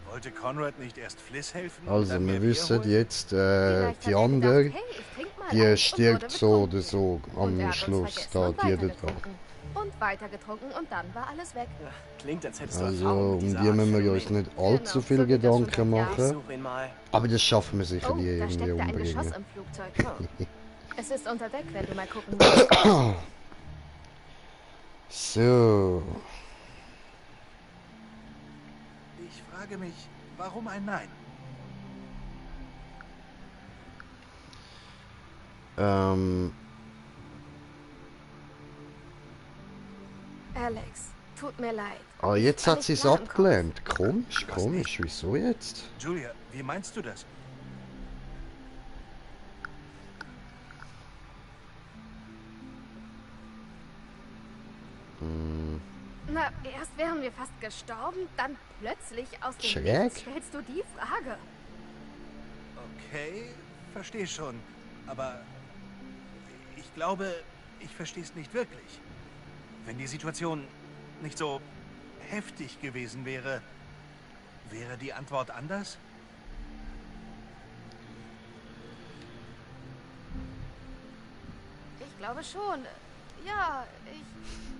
Wollte Conrad nicht erst Fliss helfen? Also, wir wissen jetzt, Vielleicht die hat er andere, gedacht, hey, ich trink mal die eins, und stirbt wurde so betrunken. oder so Und er am hat uns Schluss. vergessen Da, und die da weitergetrunken. Und weitergetrunken und dann war alles weg. Ja, klingt, als hättest du Also, Erfahrung mit um dieser die Art müssen wir Phänomen. uns nicht allzu Genau, viel so geht das schon Gedanken seit Jahren. Ich machen. suche ihn mal. Aber das schaffen wir sicher Oh, die da irgendwie steckt ein Geschoss umbringen. im Flugzeug. Es ist unter Deck, wenn du mal gucken willst. So. Ich frage mich, warum ein Nein? Alex, tut mir leid. Aber Ich jetzt war hat nicht sie es klar im Kopf. abgelehnt. Komisch, Was komisch. Wieso jetzt? Julia, wie meinst du das? Na, erst wären wir fast gestorben, dann plötzlich aus dem Schräg. Nichts stellst du die Frage. Okay, verstehe schon. Aber ich glaube, ich verstehe es nicht wirklich. Wenn die Situation nicht so heftig gewesen wäre, wäre die Antwort anders? Ich glaube schon. Ja,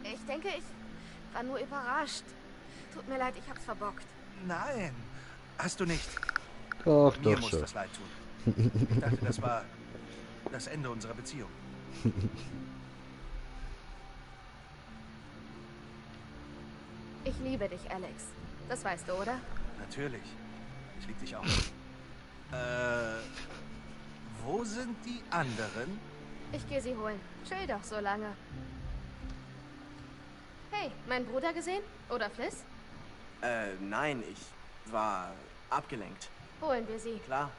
ich denke, ich war nur überrascht. Tut mir leid, ich hab's verbockt. Nein, hast du nicht. Doch, Mir doch muss schon. das leid tun. Ich dachte, das war das Ende unserer Beziehung. Ich liebe dich, Alex. Das weißt du, oder? Natürlich. Ich liebe dich auch. Wo sind die anderen? Ich gehe sie holen. Chill doch so lange. Hey, mein Bruder gesehen? Oder Fliss? Nein, ich war abgelenkt. Holen wir sie. Klar.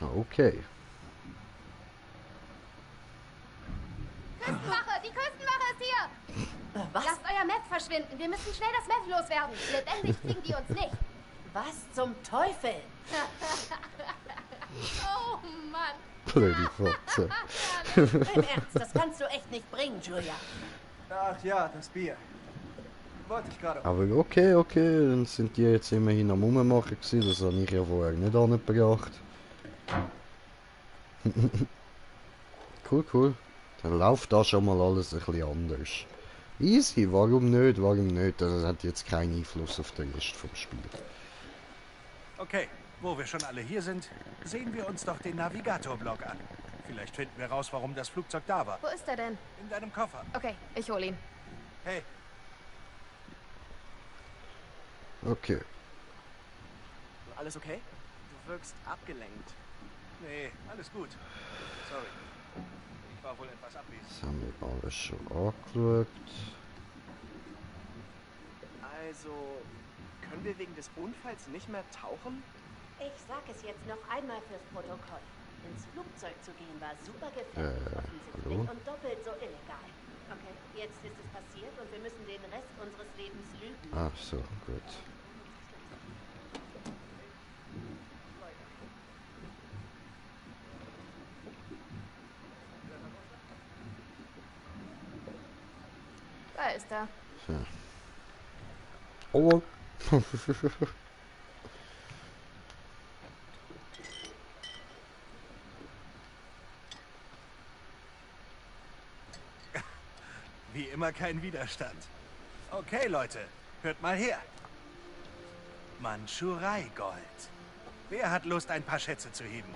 Okay. Küstenwache! Die Küstenwache ist hier! Was? Lasst euer Meth verschwinden. Wir müssen schnell das Meth loswerden. Lebendig kriegen die uns nicht. Was zum Teufel? Oh, Mann. Blöde Fotze. Im Ernst, das kannst du echt nicht bringen, Julia. Ach ja, das Bier. Wollte ich gerade. Aber okay, dann sind die jetzt immerhin am Rummachen gewesen. Das habe ich ja vorher nicht angebracht. Cool. Dann läuft da schon mal alles ein bisschen anders. Easy, warum nicht? Das hat jetzt keinen Einfluss auf den Rest vom Spiel. Okay, wo wir schon alle hier sind, sehen wir uns doch den Navigator-Blog an. Vielleicht finden wir raus, warum das Flugzeug da war. Wo ist er denn? In deinem Koffer. Okay, ich hol ihn. Hey, Okay. Alles okay? Du wirkst abgelenkt. nee, alles gut. Sorry. Ich war wohl etwas abwesend. Das haben wir alles schon angeschaut. Also, können wir wegen des Unfalls nicht mehr tauchen? Ich sag es jetzt noch einmal fürs Protokoll. Ins Flugzeug zu gehen war super gefährlich, offensichtlich, hallo? und doppelt so illegal. Okay, jetzt ist es passiert und wir müssen den Rest unseres Lebens lügen. Ach so, gut. Da ist er. Oh. Wie immer kein Widerstand. Okay, Leute, hört mal her. Mandschurei-Gold. Wer hat Lust, ein paar Schätze zu heben?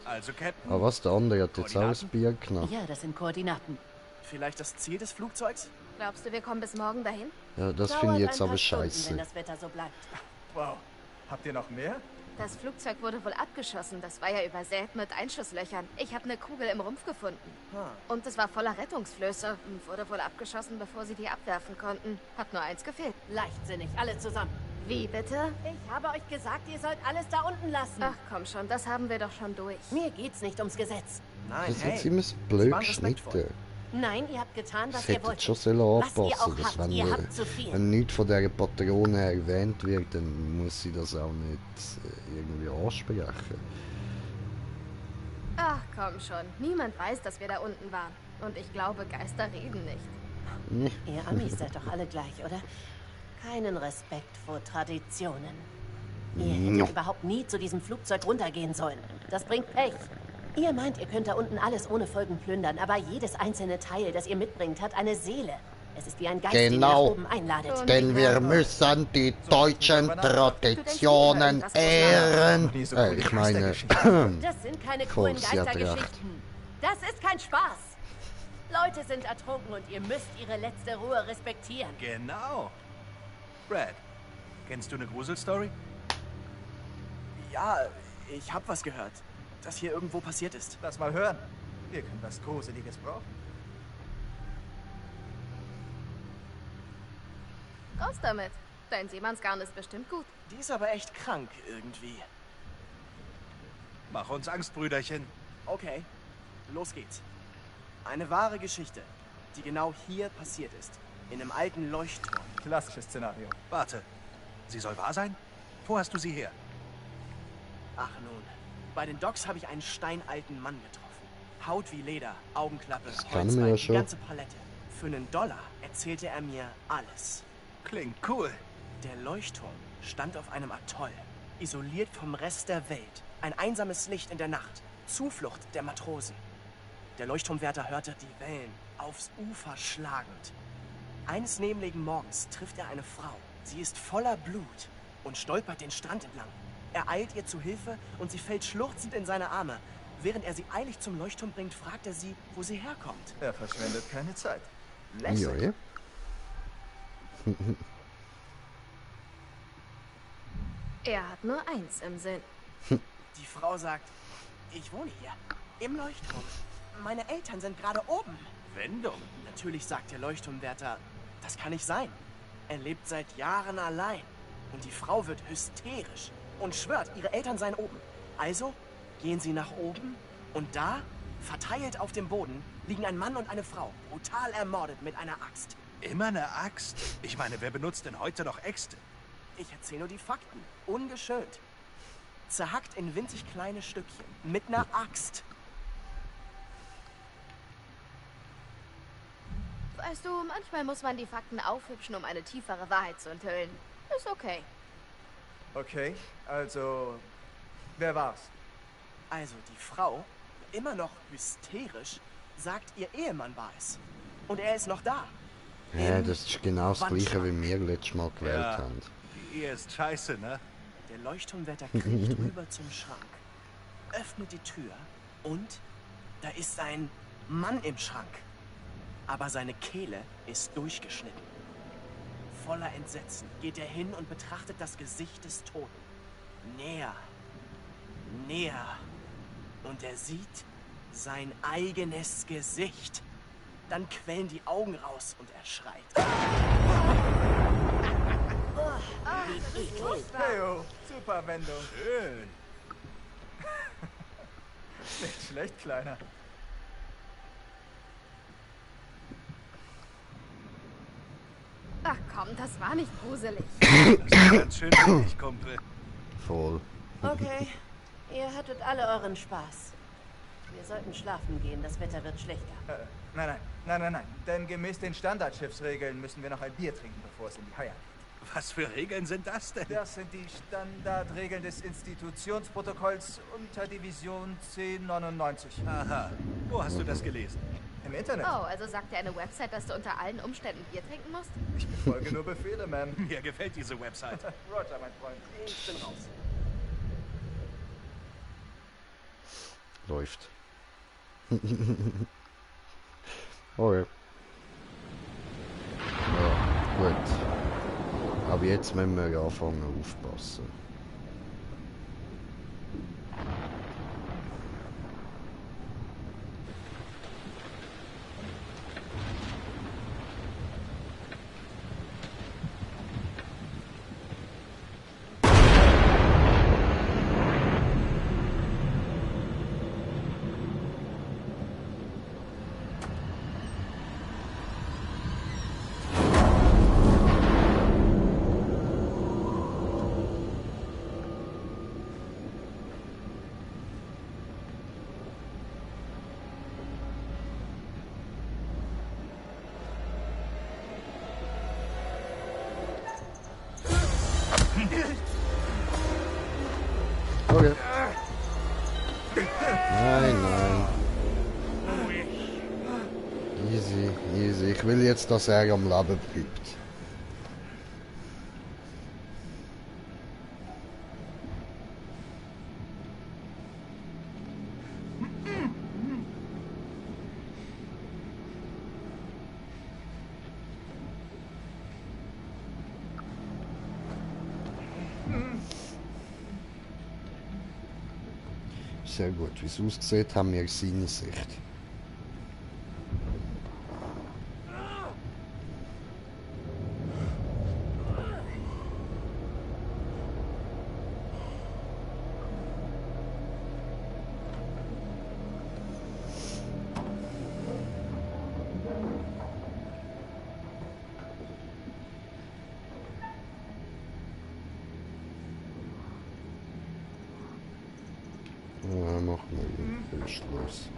Also, Captain. Aber was, der andere hat jetzt auch das Bier genommen. Ja, das sind Koordinaten. Vielleicht das Ziel des Flugzeugs? Glaubst du, wir kommen bis morgen dahin? Ja, das Dauert finde ich jetzt ein paar aber Stunden, scheiße. wenn das Wetter so bleibt. Wow. Habt ihr noch mehr? Das Flugzeug wurde wohl abgeschossen. Das war ja übersät mit Einschusslöchern. Ich habe eine Kugel im Rumpf gefunden. Und es war voller Rettungsflöße. Wurde wohl abgeschossen, bevor sie die abwerfen konnten. Hat nur eins gefehlt. Leichtsinnig, alle zusammen. Wie bitte? Ich habe euch gesagt, ihr sollt alles da unten lassen. Ach komm schon, das haben wir doch schon durch. Mir geht's nicht ums Gesetz. Nein, Das ist hey. jetzt immer so Sie blöd waren respektvoll. geschnitten. Nein, ihr habt getan, was Das ihr hätte wolltet. schon sollen Was ihr anpassen. auch Dass habt, wenn, ihr habt zu viel. wenn nichts von dieser Patrone erwähnt wird, dann muss sie das auch nicht irgendwie ansprechen. Ach komm schon, niemand weiß, dass wir da unten waren. Und ich glaube, Geister reden nicht. Ihr Amis seid doch alle gleich, oder? Keinen Respekt vor Traditionen. Ihr hättet überhaupt nie zu diesem Flugzeug runtergehen sollen. Das bringt Pech. Ihr meint, ihr könnt da unten alles ohne Folgen plündern, aber jedes einzelne Teil, das ihr mitbringt, hat eine Seele. Es ist wie ein Geist, den ihr nach Genau, oben einladet. denn wir müssen die deutschen Traditionen ehren. Ich meine, Das sind keine coolen Voll, sie hat Geistergeschichten. Das ist kein Spaß. Leute sind ertrunken und ihr müsst ihre letzte Ruhe respektieren. Genau. Brad, kennst du eine Gruselstory? Ja, ich hab was gehört, das hier irgendwo passiert ist. Lass mal hören. Wir können was Gruseliges brauchen. Raus damit. Dein Seemannsgarn ist bestimmt gut. Die ist aber echt krank irgendwie. Mach uns Angst, Brüderchen. Okay, los geht's. Eine wahre Geschichte, die genau hier passiert ist. In einem alten Leuchtturm. Klassisches Szenario. Warte, sie soll wahr sein? Wo hast du sie her? Ach nun, bei den Docks habe ich einen steinalten Mann getroffen. Haut wie Leder, Augenklappe, kennen wir ja die schon. ganze Palette. Für $1 erzählte er mir alles. Klingt cool. Der Leuchtturm stand auf einem Atoll, isoliert vom Rest der Welt. Ein einsames Licht in der Nacht, Zuflucht der Matrosen. Der Leuchtturmwärter hörte die Wellen aufs Ufer schlagend. Eines nebligen Morgens trifft er eine Frau. Sie ist voller Blut und stolpert den Strand entlang. Er eilt ihr zu Hilfe und sie fällt schluchzend in seine Arme. Während er sie eilig zum Leuchtturm bringt, fragt er sie, wo sie herkommt. Er verschwendet keine Zeit. ja, ja. Er hat nur eins im Sinn. Die Frau sagt, ich wohne hier, im Leuchtturm. Meine Eltern sind gerade oben. Wendung. Natürlich sagt der Leuchtturmwärter, das kann nicht sein. Er lebt seit Jahren allein. Und die Frau wird hysterisch und schwört, ihre Eltern seien oben. Also gehen sie nach oben und da, verteilt auf dem Boden, liegen ein Mann und eine Frau, brutal ermordet mit einer Axt. Immer eine Axt? Ich meine, wer benutzt denn heute noch Äxte? Ich erzähle nur die Fakten, ungeschönt. Zerhackt in winzig kleine Stückchen, mit einer Axt. Weißt du, manchmal muss man die Fakten aufhübschen, um eine tiefere Wahrheit zu enthüllen. Ist okay. Okay, also, wer war's? Also die Frau, immer noch hysterisch, sagt, ihr Ehemann war es. Und er ist noch da. Ja, das ist genau das gleiche, wie wir letztes Mal gewählt Ja. haben. Die Ehe ist scheiße, ne? Der Leuchtturmwärter kriecht rüber zum Schrank, öffnet die Tür und da ist ein Mann im Schrank. Aber seine Kehle ist durchgeschnitten. Voller Entsetzen geht er hin und betrachtet das Gesicht des Toten. Näher, näher. Und er sieht sein eigenes Gesicht. Dann quellen die Augen raus und er schreit. Heyo, super Wendung. Schön. Nicht schlecht, Kleiner. Ach komm, das war nicht gruselig. Das ist ganz schön wenig, Kumpel. Voll. Okay, ihr hattet alle euren Spaß. Wir sollten schlafen gehen, das Wetter wird schlechter. Nein. Denn gemäß den Standardschiffsregeln müssen wir noch ein Bier trinken, bevor es in die Haie geht. Was für Regeln sind das denn? Das sind die Standardregeln des Institutionsprotokolls unter Division 1099. Aha. Wo hast du das gelesen? Im Internet. Oh, also sagt dir eine Website, dass du unter allen Umständen Bier trinken musst? Ich befolge nur Befehle, Ma'am. Mir gefällt diese Website. Roger, mein Freund. Ich bin raus. Läuft. Okay. Ja, gut. Aber jetzt müssen wir anfangen aufpassen. Okay. Nein. Easy. Ich will jetzt, dass er am Leben bleibt. Sehr gut. Wie es aussieht, haben wir seine Sicht. Ja, machen wir den Schluss.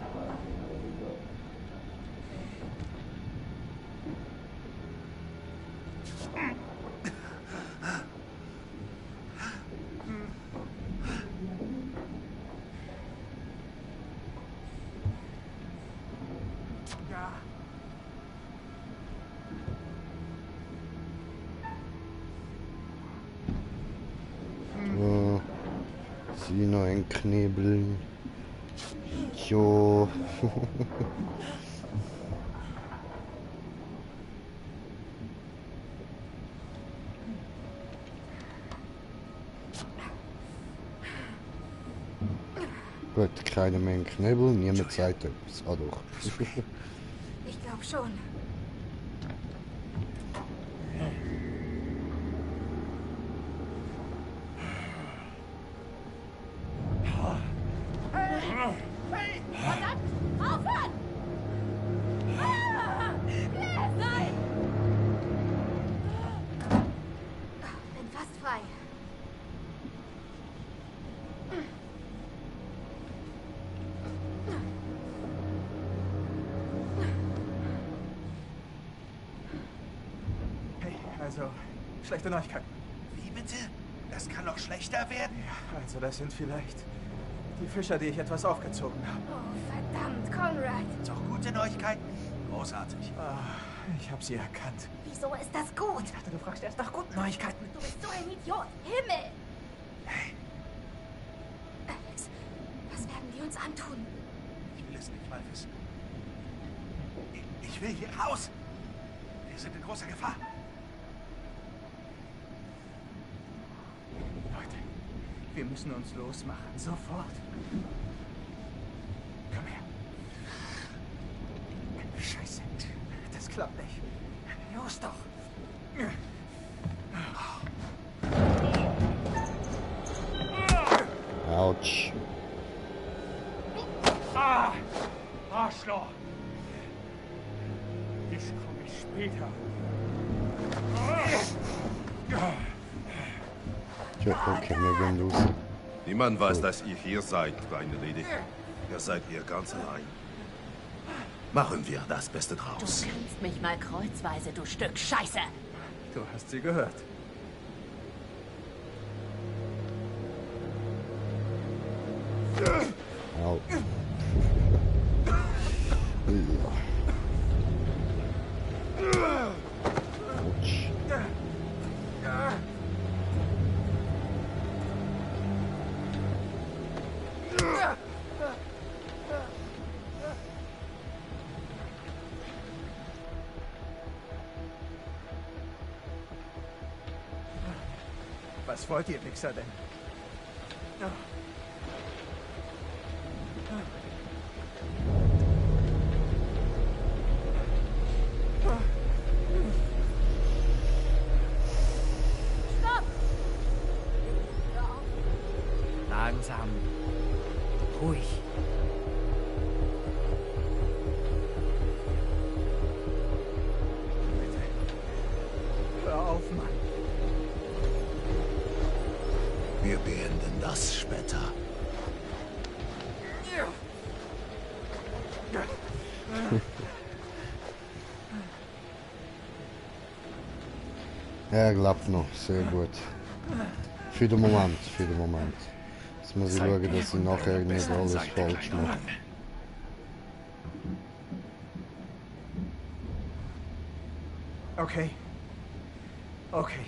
Sie noch ein Knebeln. Jo. Gut, keine Menge Knebel, niemand sagt etwas. Ah doch. Ich glaube schon. Hey! Verdammt! Aufhören! Ah! Nein! Bin fast frei. Hey, also, schlechte Neuigkeiten. Wie bitte? Das kann doch schlechter werden. Ja, also das sind vielleicht die Fischer, die ich etwas aufgezogen habe. Oh, verdammt, Conrad. Doch gute Neuigkeiten? Großartig. Ich habe sie erkannt. Wieso ist das gut? Ich dachte, du fragst erst nach guten Neuigkeiten. Du bist so ein Idiot. Himmel! Hey, Alex, was werden die uns antun? ich will es nicht mal wissen. Ich will hier raus. Wir sind in großer Gefahr. Leute, wir müssen uns losmachen. Sofort. Komm her. Scheiße. Das klappt nicht. Los doch. Autsch. Ah! Arschloch! Ich komme später. Tja, okay, wir gehen los. Niemand weiß, dass ihr hier seid, kleine Lady. Ihr seid hier ganz allein. Machen wir das Beste Du draus. kannst mich mal kreuzweise, du Stück Scheiße. Du hast sie gehört. Au. Autsch. Was wollt ihr, Wichser denn? Stopp! Langsam. Ruhig. Bitte. Hör auf, Mann. Wir beenden das später. Er glaubt noch, sehr gut. Für den Moment, für den Moment. Jetzt muss ich schauen, dass ich nachher nicht alles falsch mache. Okay. Okay.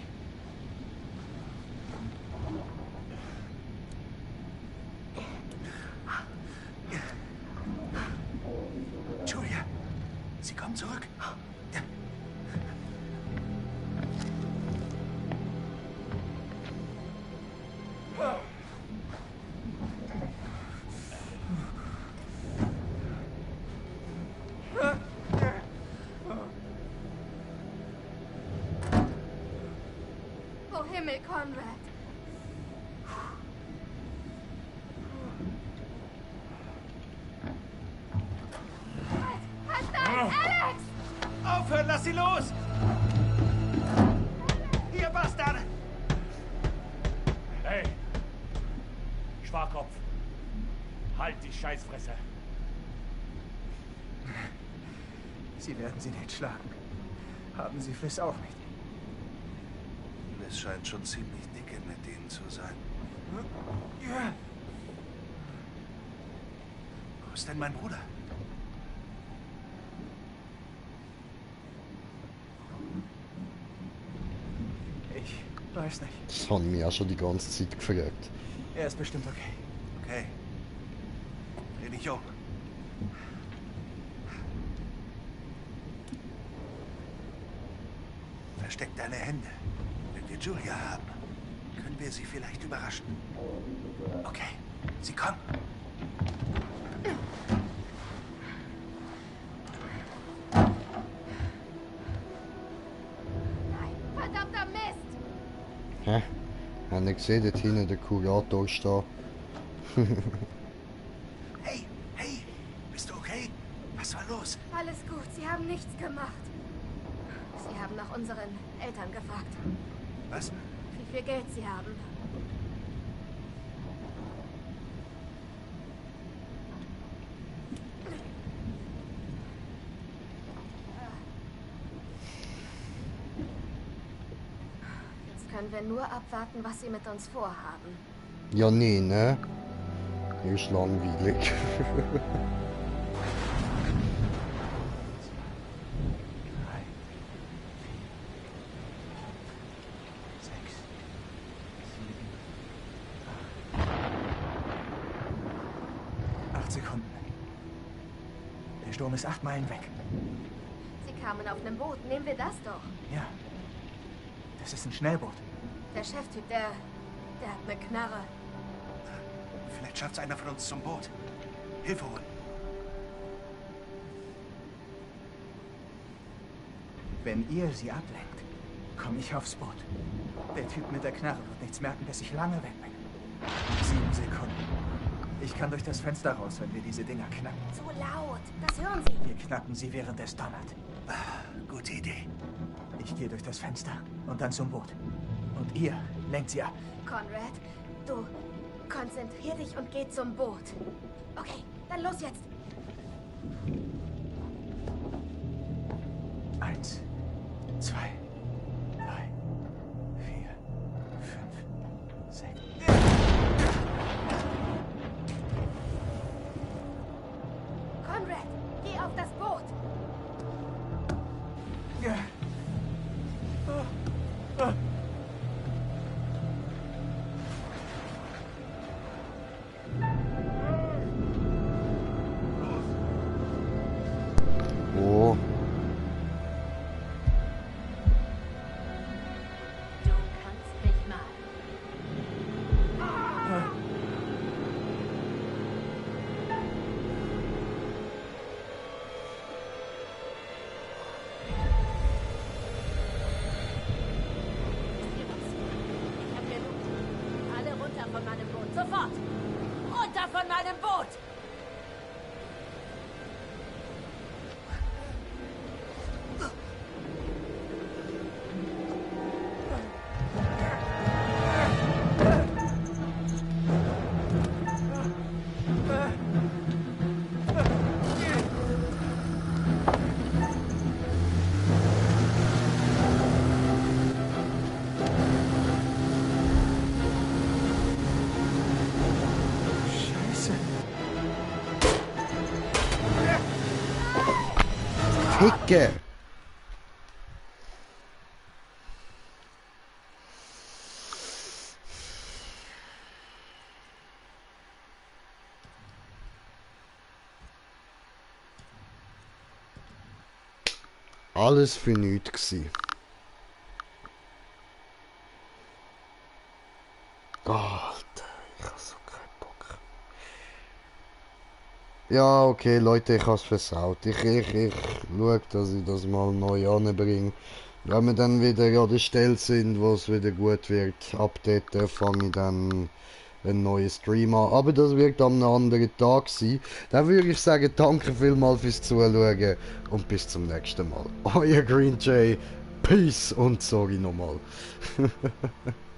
Julia, sie kommt zurück. Oh Himmel, Conrad. Halt dein, Alex! Aufhören, lass sie los! Ihr Bastard! Hey! Schwarkopf! Halt die Scheißfresse! Sie werden sie nicht schlagen. Haben Sie Fliss auch nicht. Es scheint schon ziemlich dicke mit denen zu sein. Wo ist denn mein Bruder? Ich weiß nicht. Das haben mich auch schon die ganze Zeit gefragt. Er ist bestimmt okay. Okay. Dreh dich um. Versteck deine Hände. Wenn wir Julia haben, können wir sie vielleicht überraschen. Okay, sie kommt. Verdammter Mist! Hä? Habe ich gesehen, dort hinten der Kurator steht. Hey, hey, bist du okay? Was war los? Alles gut, Sie haben nichts gemacht. Sie haben nach unseren Eltern gefragt, Was? wie viel Geld sie haben. Jetzt können wir nur abwarten, was sie mit uns vorhaben. Ja, nee, ne? Ist langweilig. 8 Sekunden. Der Sturm ist 8 Meilen weg. Sie kamen auf einem Boot. Nehmen wir das doch. Ja. Das ist ein Schnellboot. Der Cheftyp, der hat eine Knarre. Vielleicht schafft's einer von uns zum Boot. Hilfe holen. Wenn ihr sie ablenkt, komme ich aufs Boot. Der Typ mit der Knarre wird nichts merken, bis ich lange weg bin. 7 Sekunden. Ich kann durch das Fenster raus, wenn wir diese Dinger knacken. Zu laut. Das hören Sie. Wir knacken sie, während es donnert. Gute Idee. Ich gehe durch das Fenster und dann zum Boot. Und ihr lenkt sie ab. Conrad, du konzentrier dich und geh zum Boot. Okay, Dann los jetzt. 1, 2, 3, 4, 5, 6. Conrad, geh auf das Boot. Ja. Oh. Du kannst mich mal. Ich hab genug. Alle runter von meinem Boot. Sofort! Runter von meinem Boot! Scheiße. Ficke! Alles für nichts gsi. Alter, ich hab so keinen Bock. Ja, okay, Leute, ich hab's versaut. Ich schau, dass ich das mal neu anbringe. Wenn wir dann wieder an der Stelle sind, wo es wieder gut wird, ab dort fange ich dann einen neuen Stream an. Aber das wird am anderen Tag sein. Dann würde ich sagen, danke vielmals fürs Zuschauen und bis zum nächsten Mal. Euer Green Jay, Peace und sorry nochmal.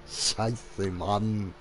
Scheiße, Mann.